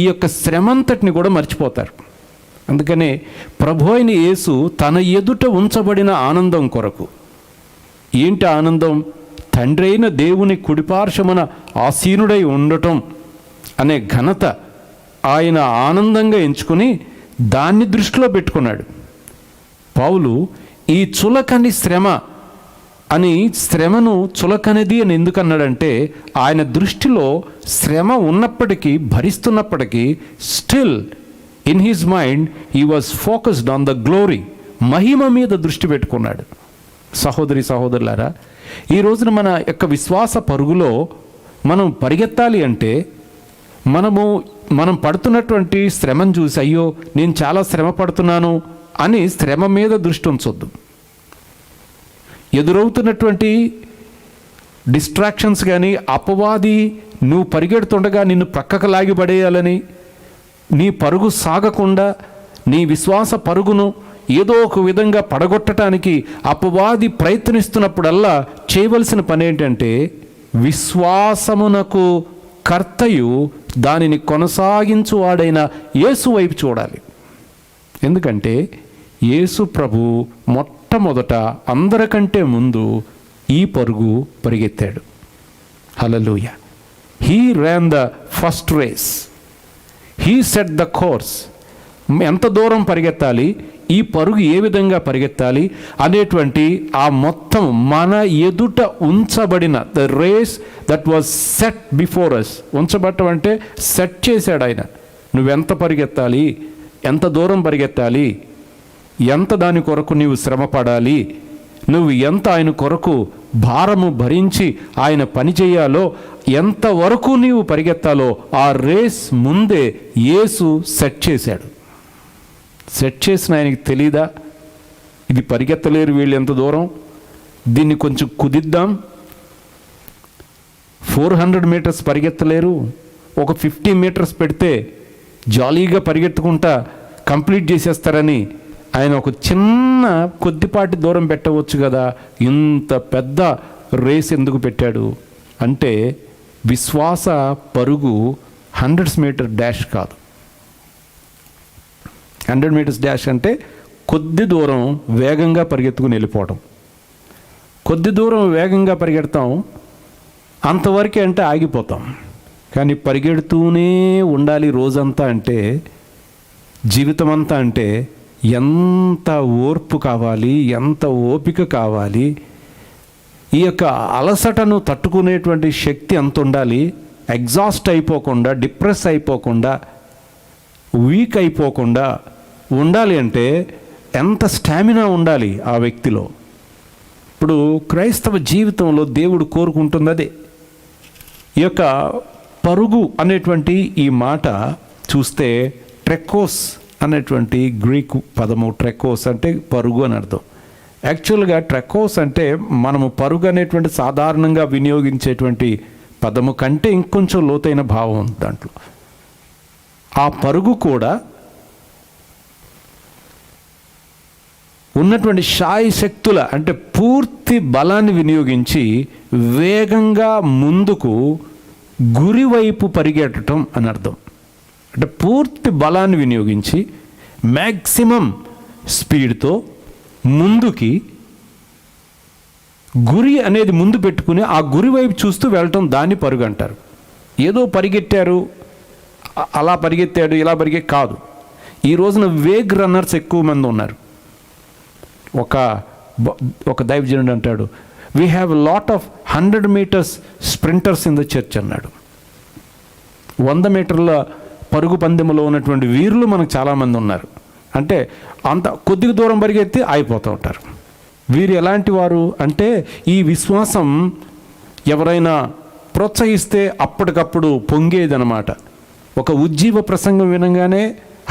ఈ యొక్క శ్రమంతటిని కూడా మర్చిపోతారు. అందుకనే ప్రభు అయిన యేసు తన ఎదుట ఉంచబడిన ఆనందం కొరకు, ఏంటి ఆనందం? తండ్రి అయిన దేవుని కుడిపార్శ్వమున ఆసీనుడై ఉండటం అనే ఘనత ఆయన ఆనందంగా ఎంచుకుని దాన్ని దృష్టిలో పెట్టుకున్నాడు. పౌలు ఈ చులకని శ్రమ అని శ్రమను చులకనేది అని ఎందుకన్నాడంటే, ఆయన దృష్టిలో శ్రమ ఉన్నప్పటికీ, భరిస్తున్నప్పటికీ, still in his mind he was focused on the glory, మహిమ మీద దృష్టి పెట్టుకున్నాడు. సహోదరి సహోదరులారా, ఈ రోజున మన యొక్క విశ్వాస పరుగులో మనం పరిగెత్తాలి అంటే మనం పడుతున్నటువంటి శ్రమను చూసి, అయ్యో నేను చాలా శ్రమ పడుతున్నాను అని శ్రమ మీద దృష్టి ఉంచొద్దు. ఎదురవుతున్నటువంటి డిస్ట్రాక్షన్స్ కానీ, అపవాది నువ్వు పరిగెడుతుండగా నిన్ను ప్రక్కకు లాగి పడేయాలని, నీ పరుగు సాగకుండా నీ విశ్వాస పరుగును ఏదో ఒక విధంగా పడగొట్టడానికి అపవాది ప్రయత్నిస్తున్నప్పుడల్లా చేయవలసిన పని ఏంటంటే, విశ్వాసమునకు కర్తయు దానిని కొనసాగించువాడైన యేసు వైపు చూడాలి. ఎందుకంటే యేసు ప్రభు మొట్టమొదట అందరికంటే ముందు ఈ పరుగు పరిగెత్తాడు. Hallelujah. He ran the first race. He set the course. ఎంత దూరం పరిగెత్తాలి, ఈ పరుగు ఏ విధంగా పరిగెత్తాలి అనేటువంటి ఆ మొత్తం మన ఎదుట ఉంచబడిన the race that was set before us. ఉంచబట్టం అంటే సెట్ చేశాడు ఆయన. నువ్వెంత పరిగెత్తాలి, ఎంత దూరం పరిగెత్తాలి, ఎంత దాని కొరకు నీవు శ్రమ పడాలి, నువ్వు ఎంత ఆయన కొరకు భారము భరించి ఆయన పని చేయాలో, ఎంతవరకు నీవు పరిగెత్తాలో ఆ రేస్ ముందే యేసు సెట్ చేశాడు. సెట్ చేసిన ఆయనకి తెలీదా, ఇది పరిగెత్తలేరు వీళ్ళు ఎంత దూరం, దీన్ని కొంచెం కుదిద్దాం, 400 మీటర్స్ పరిగెత్తలేరు, ఒక 50 మీటర్స్ పెడితే జాలీగా పరిగెత్తుకుంటా కంప్లీట్ చేసేస్తారని ఆయన ఒక చిన్న కొద్దిపాటి దూరం పెట్టవచ్చు కదా. ఇంత పెద్ద రేస్ ఎందుకు పెట్టాడు అంటే, విశ్వాస పరుగు 100 మీటర్ డాష్ కాదు. 100 మీటర్స్ డాష్ అంటే కొద్ది దూరం వేగంగా పరిగెత్తుకుని వెళ్ళిపోవడం. కొద్ది దూరం వేగంగా పరిగెడతాం, అంతవరకే అంటే ఆగిపోతాం. కానీ పరిగెడుతూనే ఉండాలి రోజంతా అంటే, జీవితం అంతా అంటే ఎంత ఓర్పు కావాలి, ఎంత ఓపిక కావాలి, ఈ యొక్క అలసటను తట్టుకునేటువంటి శక్తి ఎంత ఉండాలి. ఎగ్జాస్ట్ అయిపోకుండా, డిప్రెస్ అయిపోకుండా, వీక్ అయిపోకుండా ఉండాలి అంటే ఎంత స్టామినా ఉండాలి ఆ వ్యక్తిలో. ఇప్పుడు క్రైస్తవ జీవితంలో దేవుడు కోరుకుంటుంది అదే. ఈ యొక్క పరుగు అనేటువంటి ఈ మాట చూస్తే ట్రెకోస్ అనేటువంటి గ్రీకు పదము. ట్రెకోస్ అంటే పరుగు అని అర్థం. యాక్చువల్గా ట్రెకోస్ అంటే మనము పరుగు అనేటువంటి సాధారణంగా వినియోగించేటువంటి పదము కంటే ఇంకొంచెం లోతైన భావం ఉంది దాంట్లో. ఆ పరుగు కూడా ఉన్నటువంటి శాయి శక్తుల అంటే పూర్తి బలాన్ని వినియోగించి వేగంగా ముందుకు గురివైపు పరిగెట్టడం అని అర్థం. అంటే పూర్తి బలాన్ని వినియోగించి మ్యాక్సిమం స్పీడ్తో ముందుకి, గురి అనేది ముందు పెట్టుకుని ఆ గురి వైపు చూస్తూ వెళ్ళటం, దాన్ని పరుగు అంటారు. ఏదో పరిగెట్టారు, అలా పరిగెత్తాడు, ఇలా కాదు. ఈ రోజున వేగ్ రన్నర్స్ ఎక్కువ మంది ఉన్నారు. ఒక దైవజనుడు అంటాడు, we have lot of 100 metres sprinters in the church అన్నాడు. 100 మీటర్ల పరుగు పందెంలో ఉన్నటువంటి వీరులు మనకు చాలామంది ఉన్నారు. అంటే అంత కొద్దిగా దూరం పరిగెత్తి ఆగిపోతూ ఉంటారు. వీరు ఎలాంటి వారు అంటే, ఈ విశ్వాసం ఎవరైనా ప్రోత్సహిస్తే అప్పటికప్పుడు పొంగేదనమాట. ఒక ఉజ్జీవ ప్రసంగం వినగానే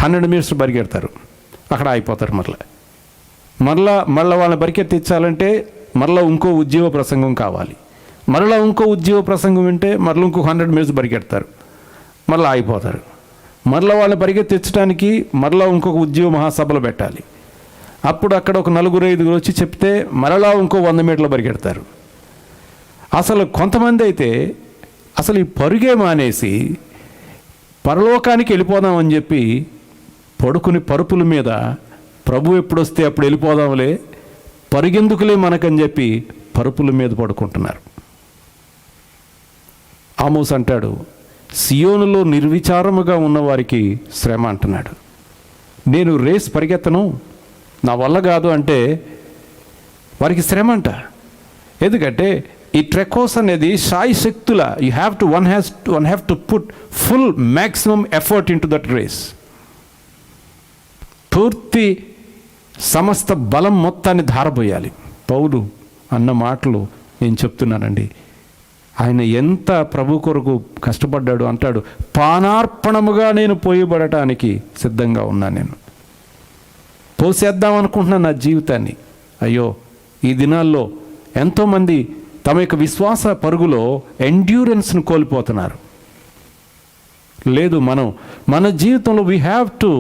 100 మీటర్స్ పరిగెడతారు, అక్కడ ఆగిపోతారు. మరలా వాళ్ళని పరిగెత్తించాలంటే మరలా ఇంకో ఉజ్జీవ ప్రసంగం కావాలి. మరలా ఇంకో ఉజ్జీవ ప్రసంగం వింటే మరలా ఇంకో 100 మీటర్స్ పరిగెడతారు, మరలా ఆగిపోతారు. మరలా వాళ్ళని పరిగెత్తించడానికి మరలా ఇంకొక ఉజ్జీవ మహాసభలు పెట్టాలి. అప్పుడు అక్కడ ఒక 4-5 వచ్చి చెప్తే మరలా ఇంకో 100 మీటర్లు పరిగెడతారు. అసలు కొంతమంది అయితే అసలు ఈ పరుగే మానేసి పరలోకానికి వెళ్ళిపోదామని చెప్పి పడుకుని పరుపుల మీద, ప్రభు ఎప్పుడు వస్తే అప్పుడు వెళ్ళిపోదాంలే, పరుగెందుకులే మనకని చెప్పి పరుపుల మీద పడుకుంటున్నారు. ఆమోస్ అంటాడు, సియోనులో నిర్విచారముగా ఉన్నవారికి శ్రమ అంటున్నాడు. నేను రేస్ పరిగెత్తను, నా వల్ల కాదు అంటే వారికి శ్రమ అంట. ఎందుకంటే ఈ ట్రెకోస్ అనేది శాయశక్తుల one have to put full maximum effort into that race. పూర్తి సమస్త బలం మొత్తాన్ని ధారపోయాలి. పౌలు అన్న మాటలు నేను చెప్తున్నానండి. ఆయన ఎంత ప్రభు కొరకు కష్టపడ్డాడు అంటాడు, పానార్పణముగా నేను పోయబడటానికి సిద్ధంగా ఉన్నాను. నేను పోసేద్దాం అనుకుంటున్నాను నా జీవితాన్ని. అయ్యో, ఈ దినాల్లో ఎంతోమంది తమ యొక్క విశ్వాస పరుగులో ఎండ్యూరెన్స్ను కోల్పోతున్నారు. లేదు, మన జీవితంలో we have to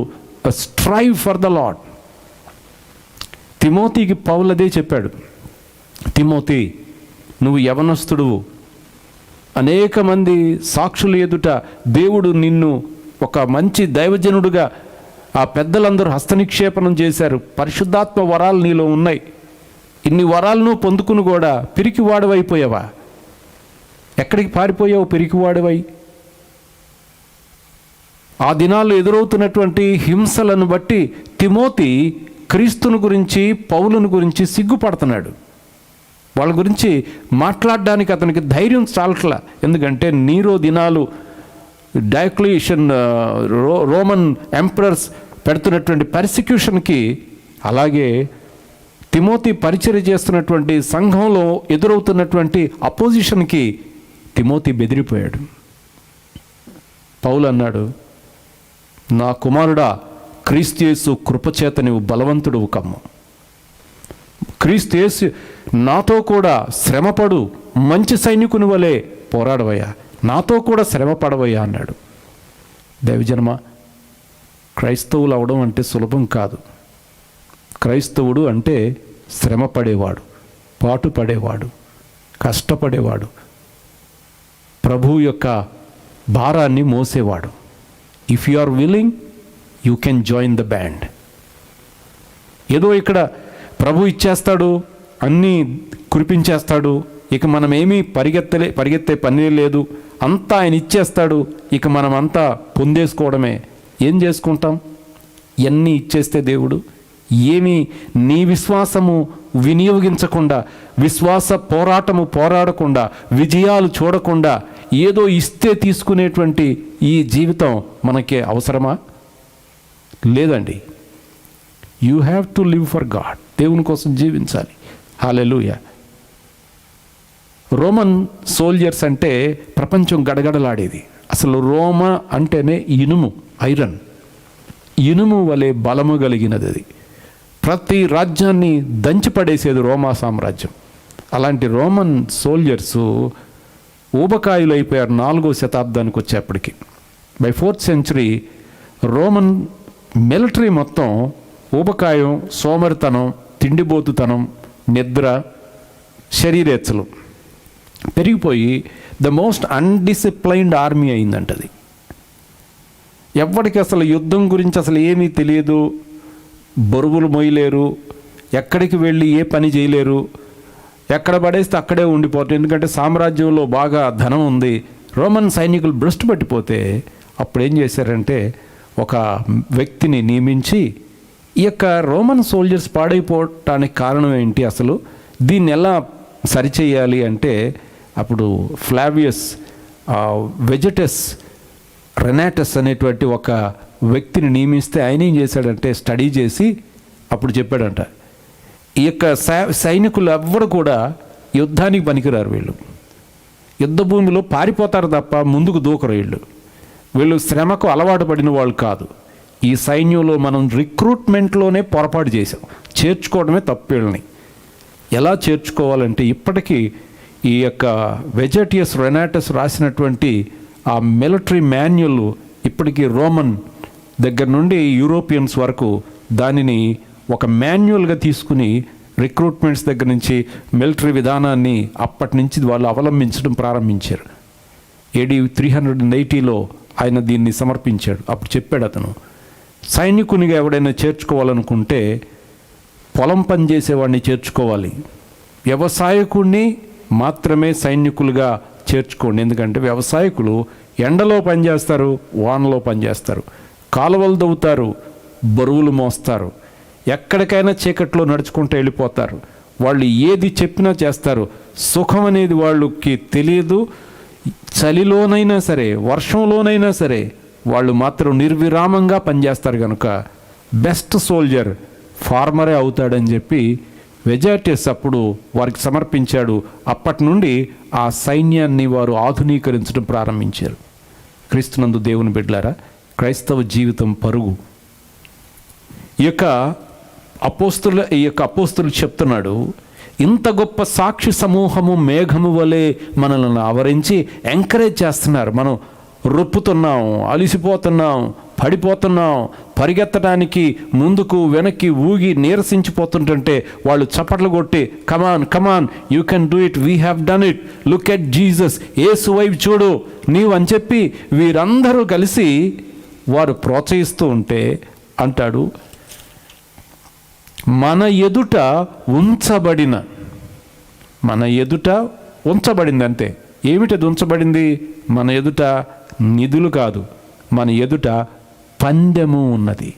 strive for the lord. తిమోతికి పౌలు అదే చెప్పాడు, తిమోతి నువ్వు యవనస్తుడువు, అనేక మంది సాక్షుల ఎదుట దేవుడు నిన్ను ఒక మంచి దైవజనుడుగా ఆ పెద్దలందరూ హస్తనిక్షేపణం చేశారు. పరిశుద్ధాత్మ వరాలు నీలో ఉన్నాయి. ఇన్ని వరాలను పొందుకుని కూడా పిరికివాడవైపోయావా? ఎక్కడికి పారిపోయావు పిరికివాడవై? ఆ దినాల్లో ఎదురవుతున్నటువంటి హింసలను బట్టి తిమోతి క్రీస్తుని గురించి, పౌలుని గురించి సిగ్గుపడుతున్నాడు. వాళ్ళ గురించి మాట్లాడడానికి అతనికి ధైర్యం చాలట్లా. ఎందుకంటే నీరో దినాలు, డయోక్లిషన్, రోమన్ ఎంపరర్స్ పెడుతున్నటువంటి పర్సిక్యూషన్కి, అలాగే తిమోతి పరిచర్య చేస్తున్నటువంటి సంఘంలో ఎదురవుతున్నటువంటి అపోజిషన్కి తిమోతి బెదిరిపోయాడు. పౌలు అన్నాడు, నా కుమారుడా, క్రీస్తు యేసు కృపచేత నీవు బలవంతుడు కమ్ము. క్రీస్తు యేసు నాతో కూడా శ్రమపడు, మంచి సైనికుని వలె పోరాడవయ్యా, నాతో కూడా శ్రమ పడవయ్యా అన్నాడు. దైవజనమ, క్రైస్తవులు అవడం అంటే సులభం కాదు. క్రైస్తవుడు అంటే శ్రమ పడేవాడు, పాటు పడేవాడు, కష్టపడేవాడు, ప్రభువు యొక్క భారాన్ని మోసేవాడు. If you are willing, you can join the band. ఏదో ఇక్కడ ప్రభు ఇచ్చేస్తాడు, అన్నీ కురిపించేస్తాడు, ఇక మనం ఏమీ పరిగెత్తే పని లేదు, అంతా ఆయన ఇచ్చేస్తాడు, ఇక మనం అంతా పొందేసుకోవడమే. ఏం చేసుకుంటాం? ఎన్ని ఇచ్చేస్తే దేవుడు ఏమీ నీ విశ్వాసము వినియోగించకుండా, విశ్వాస పోరాడకుండా, విజయాలు చూడకుండా ఏదో ఇస్తే తీసుకునేటువంటి ఈ జీవితం మనకి అవసరమా? లేదండి. You have to live for God. దేవుని కోసం జీవించాలి. హల్లెలూయా. రోమన్ సోల్జర్స్ అంటే ప్రపంచం గడగడలాడేది. అసలు రోమ అంటేనే ఇనుము, ఐరన్, ఇనుము వలె బలము కలిగినది. అది ప్రతి రాజ్యాన్ని దంచిపడేసేది రోమా సామ్రాజ్యం. అలాంటి రోమన్ సోల్జర్సు ఊబకాయులు అయిపోయారు 4వ శతాబ్దానికి వచ్చేప్పటికి. By 4th century Roman military మొత్తం ఊబకాయం, సోమరితనం, తిండిబోతుతనం, నిద్ర, శరీరేచ్ఛలు పెరిగిపోయి ద మోస్ట్ అన్డిసిప్లైన్డ్ ఆర్మీ అయిందంటది. ఎవరికి అసలు యుద్ధం గురించి అసలు ఏమీ తెలియదు, బరువులు మోయలేరు, ఎక్కడికి వెళ్ళి ఏ పని చేయలేరు, ఎక్కడ పడేస్తే అక్కడే ఉండిపోతారు. ఎందుకంటే సామ్రాజ్యంలో బాగా ధనం ఉంది. రోమన్ సైనికులు భ్రష్టు పట్టిపోతే అప్పుడు ఏం చేశారంటే ఒక వ్యక్తిని నియమించి, ఈ యొక్క రోమన్ సోల్జర్స్ పాడైపోవటానికి కారణం ఏంటి, అసలు దీన్ని ఎలా సరిచేయాలి అంటే అప్పుడు ఫ్లావియస్ వెజటస్ రెనాటస్ అనేటువంటి ఒక వ్యక్తిని నియమిస్తే ఆయన ఏం చేశాడంటే స్టడీ చేసి అప్పుడు చెప్పాడంట, ఈ యొక్క సైనికులు ఎవ్వరు కూడా యుద్ధానికి పనికిరారు, వీళ్ళు యుద్ధ భూమిలో పారిపోతారు తప్ప ముందుకు దూకరు, వీళ్ళు శ్రమకు అలవాటు పడిన వాళ్ళు కాదు. ఈ సైన్యంలో మనం రిక్రూట్మెంట్లోనే పొరపాటు చేసాం, చేర్చుకోవడమే తప్పు. వీళ్ళని ఎలా చేర్చుకోవాలంటే ఇప్పటికీ ఈ యొక్క వెజటియస్ రెనాటస్ రాసినటువంటి ఆ మిలిటరీ మాన్యువల్ ఇప్పటికీ రోమన్ దగ్గర నుండి యూరోపియన్స్ వరకు దానిని ఒక మాన్యువల్గా తీసుకుని రిక్రూట్మెంట్స్ దగ్గర నుంచి మిలిటరీ విధానాన్ని అప్పటి నుంచి వాళ్ళు అవలంబించడం ప్రారంభించారు. AD 380లో ఆయన దీన్ని సమర్పించాడు. అప్పుడు చెప్పాడు అతను, సైనికునిగా ఎవడైనా చేర్చుకోవాలనుకుంటే పొలం పనిచేసేవాడిని చేర్చుకోవాలి, వ్యవసాయకుడిని మాత్రమే సైనికులుగా చేర్చుకోండి. ఎందుకంటే వ్యవసాయకులు ఎండలో పనిచేస్తారు, వానలో పనిచేస్తారు, కాలువలు దవ్వుతారు, బరువులు మోస్తారు, ఎక్కడికైనా చీకట్లో నడుచుకుంటూ వెళ్ళిపోతారు. వాళ్ళు ఏది చెప్పినా చేస్తారు. సుఖం అనేది వాళ్ళకి తెలియదు. చలిలోనైనా సరే, వర్షంలోనైనా సరే వాళ్ళు మాత్రం నిర్విరామంగా పనిచేస్తారు. కనుక బెస్ట్ సోల్జర్ ఫార్మరే అవుతాడని చెప్పి వెజాటియస్ అప్పుడు వారికి సమర్పించాడు. అప్పటి నుండి ఆ సైన్యాన్ని వారు ఆధునీకరించడం ప్రారంభించారు. క్రీస్తునందు దేవుని బిడ్డలారా, క్రైస్తవ జీవితం పరుగు. ఈ యొక్క అపోస్తులు చెప్తున్నాడు, ఇంత గొప్ప సాక్షి సమూహము మేఘము వలె మనల్ని ఆవరించి ఎంకరేజ్ చేస్తున్నారు. మనం రొప్పుతున్నాం, అలిసిపోతున్నాం, పడిపోతున్నాం, పరిగెత్తడానికి ముందుకు వెనక్కి ఊగి నీరసించిపోతుంటుంటే వాళ్ళు చప్పట్లు కొట్టి come on come on you can do it, we have done it, look at Jesus, Yesu వైపు చూడు నీవు అని చెప్పి వీరందరూ కలిసి వారు ప్రోత్సహిస్తూ ఉంటే అంటాడు, మన ఎదుట ఉంచబడింది అంతే. ఏమిటది ఉంచబడింది? మన ఎదుట నిధులు కాదు, మన ఎదుట పందెము ఉన్నది.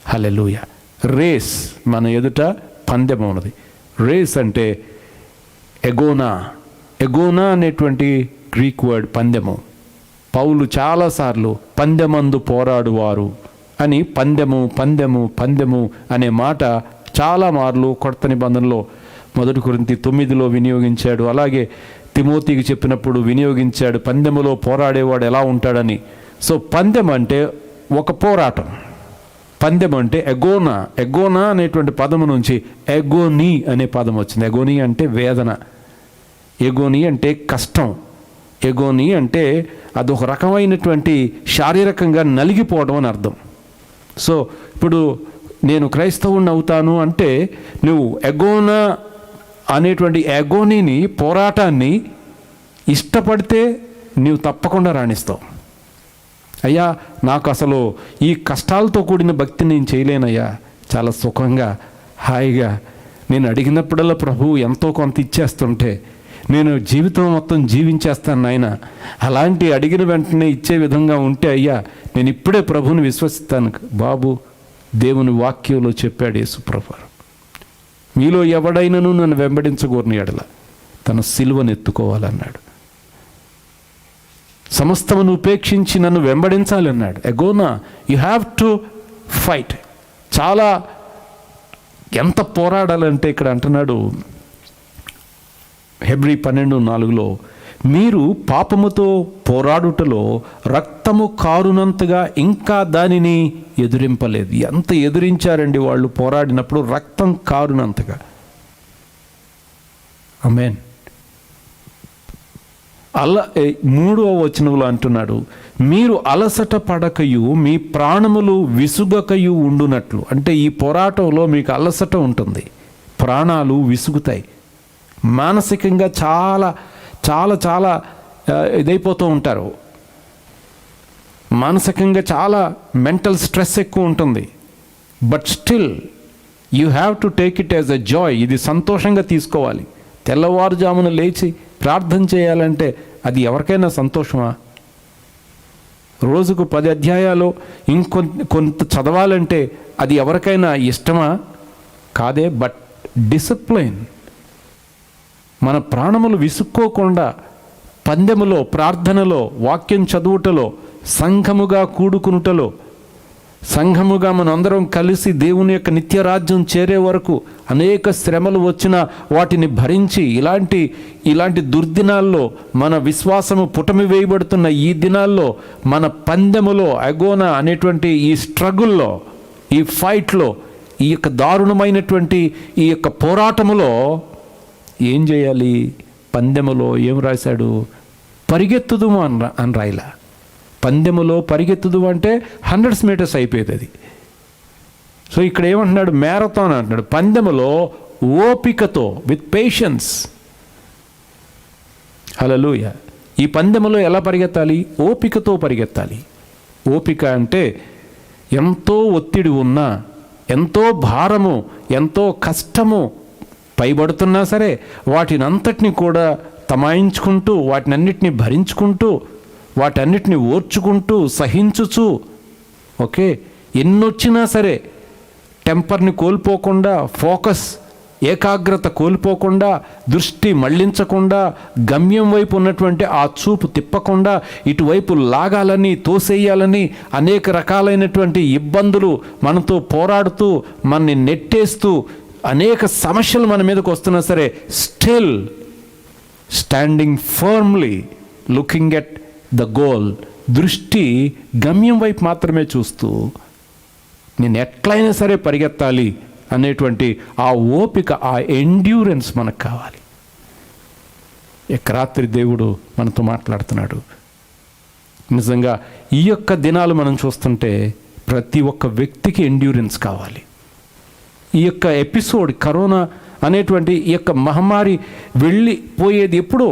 హల్లెలూయా. రేస్, మన ఎదుట పందెము ఉన్నది. రేస్ అంటే ఎగోనా అనేటువంటి గ్రీక్ వర్డ్ పందెము. పౌలు చాలాసార్లు పందెమందు పోరాడువారు అని పందెము అనే మాట చాలా మార్లు కొత్త నిబంధనలో 1 కొరింథీ 9 వినియోగించాడు. అలాగే తిమోతికి చెప్పినప్పుడు వినియోగించాడు, పందెములో పోరాడేవాడు ఎలా ఉంటాడని. సో పందెం అంటే ఒక పోరాటం. పందెం అంటే ఎగోనా అనేటువంటి పదము నుంచి ఎగోనీ అనే పదం వచ్చింది. ఎగోనీ అంటే వేదన, ఎగోనీ అంటే కష్టం, ఎగోనీ అంటే అదొక రకమైనటువంటి శారీరకంగా నలిగిపోవడం అని అర్థం. సో ఇప్పుడు నేను క్రైస్తవుని అవుతాను అంటే నువ్వు ఎగోనా అనేటువంటి ఎగోనీని, పోరాటాన్ని ఇష్టపడితే నీవు తప్పకుండా రాణిస్తావు. అయ్యా నాకు అసలు ఈ కష్టాలతో కూడిన భక్తిని నేను చేయలేనయ్యా, చాలా సుఖంగా హాయిగా నేను అడిగినప్పుడల్లా ప్రభువు ఎంతో కొంత ఇచ్చేస్తుంటే నేను జీవితం మొత్తం జీవించేస్తాను నాయన, అలాంటి అడిగిన వెంటనే ఇచ్చే విధంగా ఉంటే అయ్యా నేను ఇప్పుడే ప్రభువుని విశ్వసిస్తాను. బాబు, దేవుని వాక్యంలో చెప్పాడు యేసుప్రభు, మీలో ఎవడైనను నన్ను వెంబడించగోరిన ఎడల తన సిలువను ఎత్తుకోవాలన్నాడు. సమస్తమును ఉపేక్షించి నన్ను వెంబడించాలన్నాడు. ఎగోనా, యు హ్యావ్ టు ఫైట్. చాలా ఎంత పోరాడాలంటే ఇక్కడ అంటున్నాడు హెబ్రీ 12:4 మీరు పాపముతో పోరాడుటలో రక్తము కారునంతగా ఇంకా దానిని ఎదురింపలేదు. ఎంత ఎదురించారండి వాళ్ళు పోరాడినప్పుడు, రక్తం కారునంతగా. ఆమేన్. 3వ వచనంలో అంటున్నాడు, మీరు అలసట పడకయు మీ ప్రాణములు విసుగకయు ఉండునట్లు. అంటే ఈ పోరాటంలో మీకు అలసట ఉంటుంది, ప్రాణాలు విసుగుతాయి, మానసికంగా చాలా చాలా చాలా ఇదైపోతూ ఉంటారు. మానసికంగా చాలా మెంటల్ స్ట్రెస్ ఎక్కువ ఉంటుంది. But still you have to take it as a joy. ఇది సంతోషంగా తీసుకోవాలి. తెల్లవారుజామున లేచి ప్రార్థన చేయాలంటే అది ఎవరికైనా సంతోషమా? రోజుకు 10 అధ్యాయాలు కొంత చదవాలంటే అది ఎవరికైనా ఇష్టమా? కాదే. బట్ డిసిప్లైన్, మన ప్రాణములు విసుక్కోకుండా పందెములో, ప్రార్థనలో, వాక్యం చదువుటలో, సంఘముగా కూడుకునుటలో, సంఘముగా మనందరం కలిసి దేవుని యొక్క నిత్యరాజ్యం చేరే వరకు అనేక శ్రమలు వచ్చినా వాటిని భరించి ఇలాంటి దుర్దినాల్లో, మన విశ్వాసము పుటమి వేయబడుతున్న ఈ దినాల్లో, మన పందెములో, ఎగోనా అనేటువంటి ఈ స్ట్రగుల్లో, ఈ ఫైట్లో, ఈ యొక్క దారుణమైనటువంటి ఈ యొక్క పోరాటములో ఏం చేయాలి? పందెములో ఏం రాశాడు? పరిగెత్తుదు అని రాయలా. పందెములో పరిగెత్తుదు అంటే 100 మీటర్స్ అయిపోయేది అది. సో ఇక్కడ ఏమంటున్నాడు? మ్యారథాన్ అంటున్నాడు. పందెములో ఓపికతో, విత్ పేషెన్స్. హల్లెలూయా. ఈ పందెములో ఎలా పరిగెత్తాలి? ఓపికతో పరిగెత్తాలి. ఓపిక అంటే ఎంతో ఒత్తిడి ఉన్నా, ఎంతో భారము, ఎంతో కష్టము పైబడుతున్నా సరే వాటినంతటిని కూడా తమాయించుకుంటూ, వాటినన్నిటిని భరించుకుంటూ, వాటన్నిటిని ఓర్చుకుంటూ, సహించుచు, ఓకే, ఎన్నొచ్చినా సరే టెంపర్ని కోల్పోకుండా, ఫోకస్ ఏకాగ్రత కోల్పోకుండా, దృష్టి మళ్లించకుండా, గమ్యం వైపు ఉన్నటువంటి ఆ చూపు తిప్పకుండా ఇటువైపు లాగాలని, తోసేయాలని అనేక రకాలైనటువంటి ఇబ్బందులు మనతో పోరాడుతూ, మనని నెట్టేస్తూ, అనేక సమస్యలు మన మీదకి వస్తున్నా సరే still standing firmly looking at the goal, దృష్టి గమ్యం వైపు మాత్రమే చూస్తూ నేను ఎట్లయినా సరే పరిగెత్తాలి అనేటువంటి ఆ ఓపిక, ఆ ఎండ్యూరెన్స్ మనకు కావాలి. రాత్రి దేవుడు మనతో మాట్లాడుతున్నాడు. నిజంగా ఈ యొక్క దినాలు మనం చూస్తుంటే ప్రతి ఒక్క వ్యక్తికి ఎండ్యూరెన్స్ కావాలి. ఈ యొక్క ఎపిసోడ్, కరోనా అనేటువంటి ఈ యొక్క మహమ్మారి వెళ్ళిపోయేది ఎప్పుడో,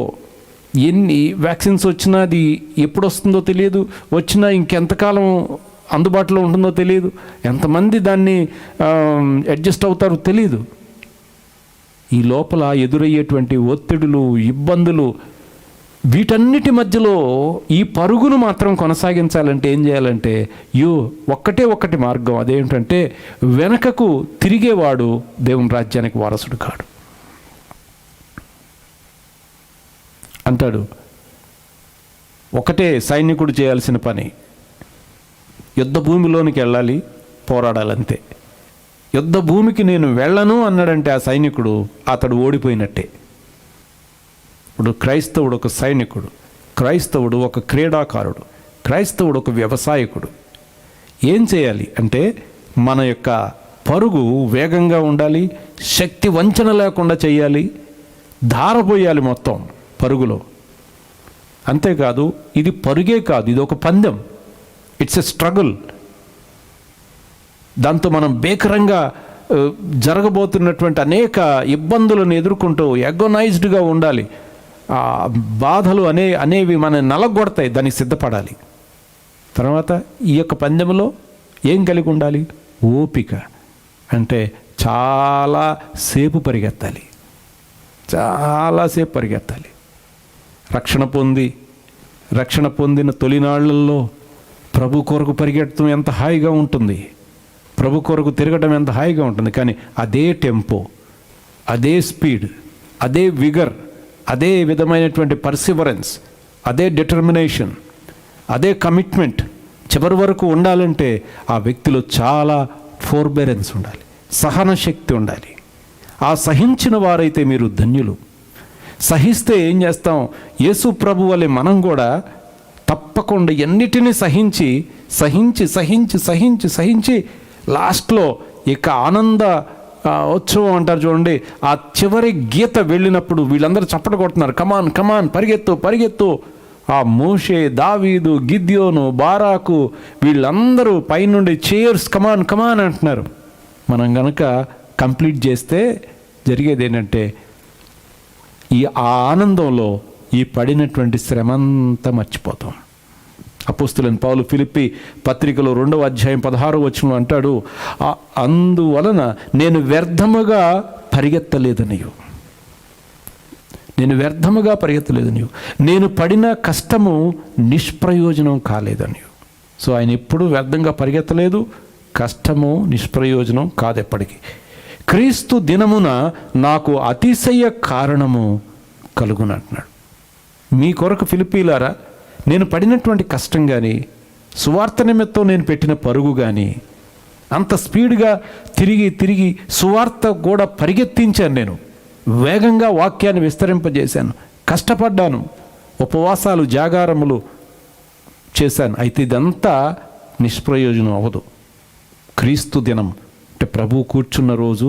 ఎన్ని వ్యాక్సిన్స్ వచ్చినా అది ఎప్పుడు వస్తుందో తెలియదు, వచ్చినా ఇంకెంతకాలం అందుబాటులో ఉంటుందో తెలియదు, ఎంతమంది దాన్ని అడ్జస్ట్ అవుతారో తెలియదు. ఈ లోపల ఎదురయ్యేటువంటి ఒత్తిడులు, ఇబ్బందులు, వీటన్నిటి మధ్యలో ఈ పరుగును మాత్రం కొనసాగించాలంటే ఏం చేయాలంటే ఒక్కటి మార్గం. అదేంటంటే వెనకకు తిరిగేవాడు దేవుని రాజ్యానికి వారసుడు కాడు అంటాడు. ఒకటే సైనికుడు చేయాల్సిన పని, యుద్ధ భూమిలోనికి వెళ్ళాలి, పోరాడాలంతే. యుద్ధ భూమికి నేను వెళ్ళను అన్నాడంటే ఆ సైనికుడు, అతడు ఓడిపోయినట్టే. ఇప్పుడు క్రైస్తవుడు ఒక సైనికుడు, క్రైస్తవుడు ఒక క్రీడాకారుడు, క్రైస్తవుడు ఒక వ్యవసాయకుడు. ఏం చేయాలి అంటే మన యొక్క పరుగు వేగంగా ఉండాలి, శక్తి వంచన లేకుండా చేయాలి, ధారపోయాలి మొత్తం పరుగులో. అంతేకాదు, ఇది పరుగే కాదు, ఇది ఒక పందెం. It's a struggle. దాంతో మనం భీకరంగా జరగబోతున్నటువంటి అనేక ఇబ్బందులను ఎదుర్కొంటూ అగోనైజ్డ్గా ఉండాలి. బాధలు అనేవి మన నలగొడతాయి, దానికి సిద్ధపడాలి. తర్వాత ఈ యొక్క పందెంలో ఏం కలిగి ఉండాలి? ఓపిక. అంటే చాలాసేపు పరిగెత్తాలి, చాలాసేపు పరిగెత్తాలి. రక్షణ పొందిన తొలినాళ్లలో ప్రభు కొరకు పరిగెత్తడం ఎంత హాయిగా ఉంటుంది, ప్రభు కొరకు తిరగడం ఎంత హాయిగా ఉంటుంది. కానీ అదే టెంపో, అదే స్పీడ్, అదే విగర్, అదే విధమైనటువంటి పర్సివరెన్స్, అదే డిటర్మినేషన్, అదే కమిట్మెంట్ చివరి వరకు ఉండాలంటే ఆ వ్యక్తిలో చాలా ఫోర్బెరెన్స్ ఉండాలి, సహన శక్తి ఉండాలి. ఆ సహించిన వారైతే మీరు ధన్యులు. సహిస్తే ఏం చేస్తాం? యేసు ప్రభు వలె మనం కూడా తప్పకుండా ఎన్నిటినీ సహించి సహించి సహించి సహించి సహించి లాస్ట్లో ఇక ఆనంద ఉత్సవం అంటారు చూడండి, ఆ చివరి గీత వెళ్ళినప్పుడు వీళ్ళందరూ చప్పట కొడుతున్నారు, కమాన్ కమాన్ పరిగెత్తు పరిగెత్తు. ఆ మోషే, దావీదు, గిద్యోను, బారాకు వీళ్ళందరూ పైనుండి చేర్స్ కమాన్ కమాన్ అంటున్నారు. మనం కనుక కంప్లీట్ చేస్తే జరిగేది ఏంటంటే ఆ ఆనందంలో ఈ పడినటువంటి శ్రమంతా మర్చిపోతాం. అపోస్తులైన పౌలు ఫిలిప్పీ పత్రికలో 2వ అధ్యాయం 16వ వచనంలో అంటాడు, అందువలన నేను వ్యర్థముగా పరిగెత్తలేదనియు, నేను పడిన కష్టము నిష్ప్రయోజనం కాలేదనియు. సో ఆయన ఎప్పుడూ వ్యర్థంగా పరిగెత్తలేదు, కష్టము నిష్ప్రయోజనం కాదు ఎప్పటికీ. క్రీస్తు దినమున నాకు అతిశయ కారణము కలుగునంటున్నాడు. మీ కొరకు ఫిలిప్పీలారా, నేను పడినటువంటి కష్టం కానీ, సువార్త నిమిత్తం నేను పెట్టిన పరుగు కానీ, అంత స్పీడ్గా తిరిగి సువార్త కూడా పరిగెత్తించాను. నేను వేగంగా వాక్యాన్ని విస్తరింపజేశాను, కష్టపడ్డాను, ఉపవాసాలు, జాగారములు చేశాను. అయితే ఇదంతా నిష్ప్రయోజనం అవ్వదు. క్రీస్తు దినం అంటే ప్రభు కూర్చున్న రోజు,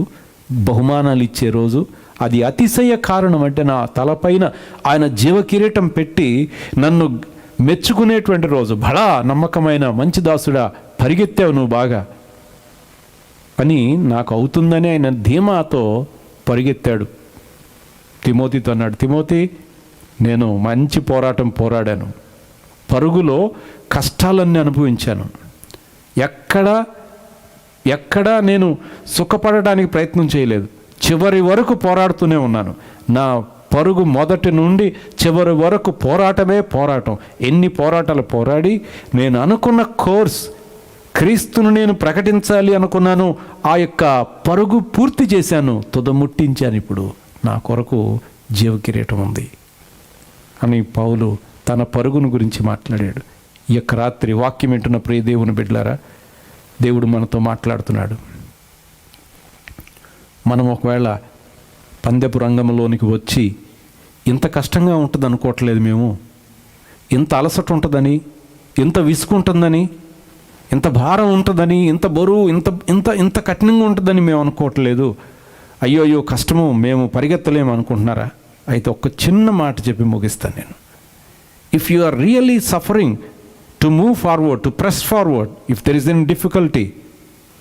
బహుమానాలు ఇచ్చే రోజు, అది అతిశయ కారణం. అంటే నా తలపైన ఆయన జీవకిరీటం పెట్టి నన్ను మెచ్చుకునేటువంటి రోజు. బడా నమ్మకమైన మంచి దాసుడా, పరిగెత్తావు నువ్వు బాగా అని నాకు అవుతుందని ఆయన ధీమాతో పరిగెత్తాడు. తిమోతితో అన్నాడు, తిమోతి, నేను మంచి పోరాటం పోరాడాను, పరుగులో కష్టాలన్నీ అనుభవించాను, ఎక్కడా నేను సుఖపడడానికి ప్రయత్నం చేయలేదు, చివరి వరకు పోరాడుతూనే ఉన్నాను. నా పరుగు మొదటి నుండి చివరి వరకు పోరాటమే పోరాటం. ఎన్ని పోరాటాలు పోరాడి నేను అనుకున్న కోర్స్ క్రీస్తును నేను ప్రకటించాలి అనుకున్నాను, ఆ యొక్క పరుగు పూర్తి చేశాను, తుదముట్టించాను, ఇప్పుడు నా కొరకు జీవకిరీటం ఉంది అని పౌలు తన పరుగును గురించి మాట్లాడాడు. ఈ యొక్క రాత్రి వాక్యం వింటున్న ప్రియ దేవుని బిడ్డలారా, దేవుడు మనతో మాట్లాడుతున్నాడు. మనం ఒకవేళ పందెపు రంగంలోనికి వచ్చి ఇంత కష్టంగా ఉంటుంది అనుకోవట్లేదు, మేము ఇంత అలసట ఉంటుందని, ఇంత విసుకుంటుందని, ఇంత భారం ఉంటుందని, ఇంత బరువు, ఇంత ఇంత ఇంత కఠినంగా ఉంటుందని మేము అనుకోవట్లేదు. అయ్యో కష్టము, మేము పరిగెత్తలేము అనుకుంటున్నారా? అయితే ఒక చిన్న మాట చెప్పి ముగిస్తాను నేను. If you are really suffering to move forward, to press forward, if there is an difficulty,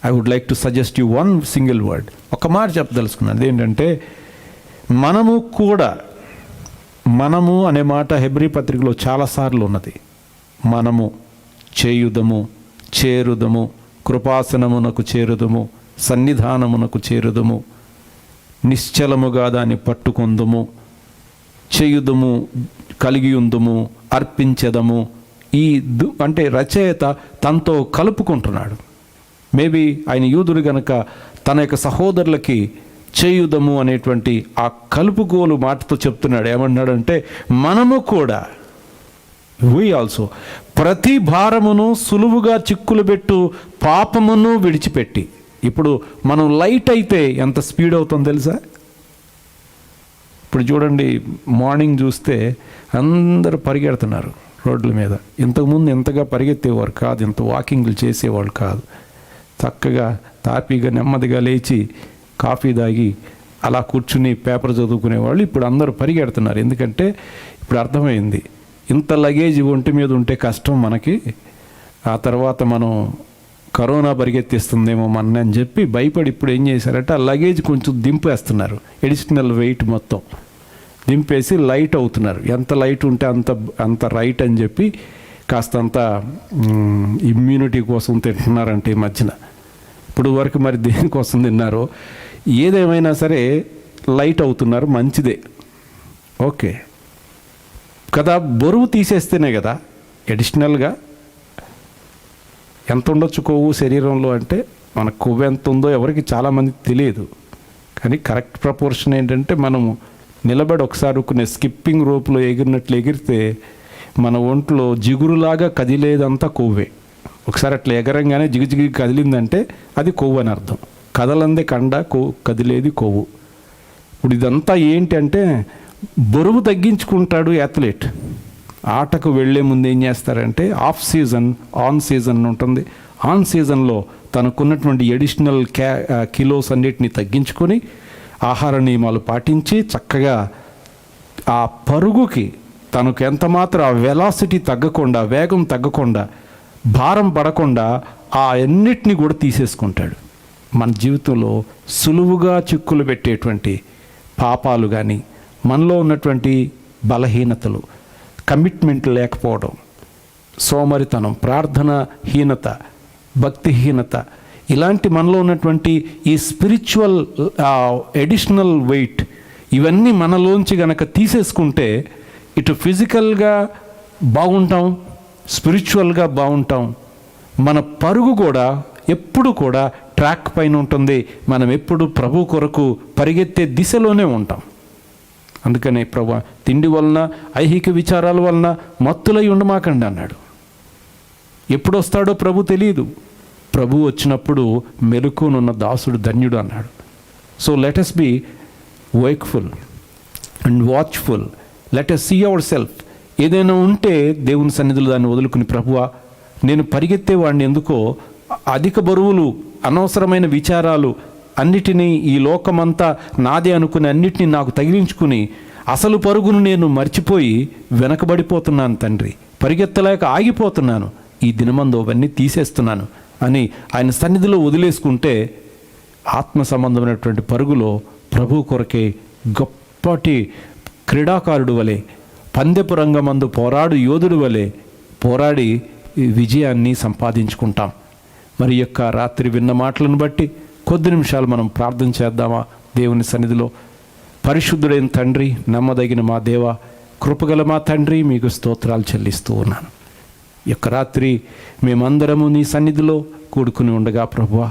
I would like to suggest you one single word. ఒక మాట చెప్పదలుచుకున్నాను. అదేంటంటే, మనము కూడా, మనము అనే మాట హెబ్రీ పత్రికలో చాలాసార్లు ఉన్నది. మనము చేయుదము, చేరుదము, కృపాసనమునకు చేరుదము, సన్నిధానమునకు చేరుదము, నిశ్చలముగా దాన్ని పట్టుకొందుము, చేయుదము, కలిగి ఉందుము, అర్పించదము. ఈ అంటే రచయిత తనతో కలుపుకుంటున్నాడు. మేబీ ఆయన యూదుడు గనక తన యొక్క సహోదరులకి చేయుదము అనేటువంటి ఆ కలుపుగోలు మాటతో చెప్తున్నాడు. ఏమన్నాడంటే, మనము కూడా, వీ ఆల్సో, ప్రతి భారమును సులువుగా చిక్కులు పెట్టు పాపమును విడిచిపెట్టి. ఇప్పుడు మనం లైట్ అయితే ఎంత స్పీడ్ అవుతుందో తెలుసా? ఇప్పుడు చూడండి, మార్నింగ్ చూస్తే అందరూ పరిగెడుతున్నారు రోడ్ల మీద. ఇంతకుముందు ఎంతగా పరిగెత్తేవారు కాదు, ఇంత వాకింగ్లు చేసేవాళ్ళు కాదు. చక్కగా తాపీగా నెమ్మదిగా లేచి కాఫీ తాగి అలా కూర్చుని పేపర్ చదువుకునేవాళ్ళు. ఇప్పుడు అందరూ పరిగెడుతున్నారు. ఎందుకంటే ఇప్పుడు అర్థమైంది, ఇంత లగేజ్ ఒంటి మీద ఉంటే కష్టం మనకి, ఆ తర్వాత మనం కరోనా పరిగెత్తిస్తుందేమో మన అని చెప్పి భయపడి ఇప్పుడు ఏం చేశారంటే, ఆ లగేజ్ కొంచెం దింపేస్తున్నారు. ఎడిషనల్ వెయిట్ మొత్తం దింపేసి లైట్ అవుతున్నారు. ఎంత లైట్ ఉంటే అంత రైట్ అని చెప్పి కాస్తంత ఇమ్యూనిటీ కోసం తింటున్నారంటే ఈ మధ్యన. ఇప్పుడు వరకు మరి దేనికోసం తిన్నారో, ఏదేమైనా సరే లైట్ అవుతున్నారు, మంచిదే, ఓకే కదా. బరువు తీసేస్తేనే కదా ఎడిషనల్గా ఎంత ఉండొచ్చు కొవ్వు శరీరంలో అంటే, మన కొవ్వు ఎంత ఉందో ఎవరికి చాలామందికి తెలియదు. కానీ కరెక్ట్ ప్రపోర్షన్ ఏంటంటే, మనము నిలబడి ఒకసారి కొన్ని స్కిప్పింగ్ రోప్లో ఎగిరినట్లు ఎగిరితే మన ఒంట్లో జిగురులాగా కదిలేదంతా కొవ్వే. ఒకసారి అట్లా ఎగరంగానే జిగిజిగి కదిలిందంటే అది కొవ్వు అని అర్థం. కదలందే కండ, కదిలేది కొవ్వు. ఇప్పుడు ఇదంతా ఏంటి అంటే, బరువు తగ్గించుకుంటాడు అథ్లెట్. ఆటకు వెళ్లే ముందు ఏం చేస్తారంటే, ఆఫ్ సీజన్, ఆన్ సీజన్ ఉంటుంది. ఆన్ సీజన్లో తనకున్నటువంటి ఎడిషనల్ కిలోస్ అన్నిటిని తగ్గించుకొని ఆహార నియమాలు పాటించి చక్కగా ఆ పరుగుకి తనకు ఎంత మాత్రం ఆ వెలాసిటీ తగ్గకుండా, వేగం తగ్గకుండా, భారం పడకుండా ఆ అన్నిటిని కూడా తీసేసుకుంటాడు. మన జీవితంలో సులువుగా చిక్కులు పెట్టేటువంటి పాపాలు కానీ, మనలో ఉన్నటువంటి బలహీనతలు, కమిట్మెంట్ లేకపోవడం, సోమరితనం, ప్రార్థనాహీనత, భక్తిహీనత, ఇలాంటి మనలో ఉన్నటువంటి ఈ స్పిరిచువల్ ఎడిషనల్ వెయిట్, ఇవన్నీ మనలోంచి గనక తీసేసుకుంటే ఇటు ఫిజికల్గా బాగుంటాం, స్పిరిచువల్గా బాగుంటాం. మన పరుగు కూడా ఎప్పుడు కూడా ట్రాక్ పైన ఉంటుంది. మనం ఎప్పుడు ప్రభు కొరకు పరిగెత్తే దిశలోనే ఉంటాం. అందుకనే ప్రభు తిండి వలన, ఐహిక విచారాల వలన మత్తులై ఉండమాకండి అన్నాడు. ఎప్పుడు వస్తాడో ప్రభు తెలియదు. ప్రభు వచ్చినప్పుడు మెలకునున్న దాసుడు ధన్యుడు అన్నాడు. So let us be wakeful and watchful. Let us see our self. ఏదైనా ఉంటే దేవుని సన్నిధిలో దాన్ని వదులుకుని, ప్రభువా నేను పరిగెత్తేవాడిని ఎందుకో, అధిక బరువులు, అనవసరమైన విచారాలు అన్నిటినీ, ఈ లోకమంతా నాదే అనుకుని అన్నిటినీ నాకు తగిలించుకుని అసలు పరుగును నేను మర్చిపోయి వెనకబడిపోతున్నాను తండ్రి, పరిగెత్తలేక ఆగిపోతున్నాను, ఈ దినమందు అవన్నీ తీసేస్తున్నాను అని ఆయన సన్నిధిలో వదిలేసుకుంటే, ఆత్మ సంబంధమైనటువంటి పరుగులో ప్రభు కొరకే గొప్పటి క్రీడాకారుడు వలె, పందెపు రంగమందు పోరాడు యోధుడు వలె పోరాడి విజయాన్ని సంపాదించుకుంటాం. మరి యొక్క రాత్రి విన్న మాటలను బట్టి కొద్ది నిమిషాలు మనం ప్రార్థన చేద్దామా దేవుని సన్నిధిలో. పరిశుద్ధుడైన తండ్రి, నమ్మదగిన మా దేవ, కృపగల మా తండ్రి, మీకు స్తోత్రాలు చెల్లిస్తూ ఉన్నాను. ఈ యొక్క రాత్రి మేమందరము నీ సన్నిధిలో కూడుకుని ఉండగా ప్రభువా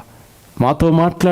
మాతో మాట్లాడి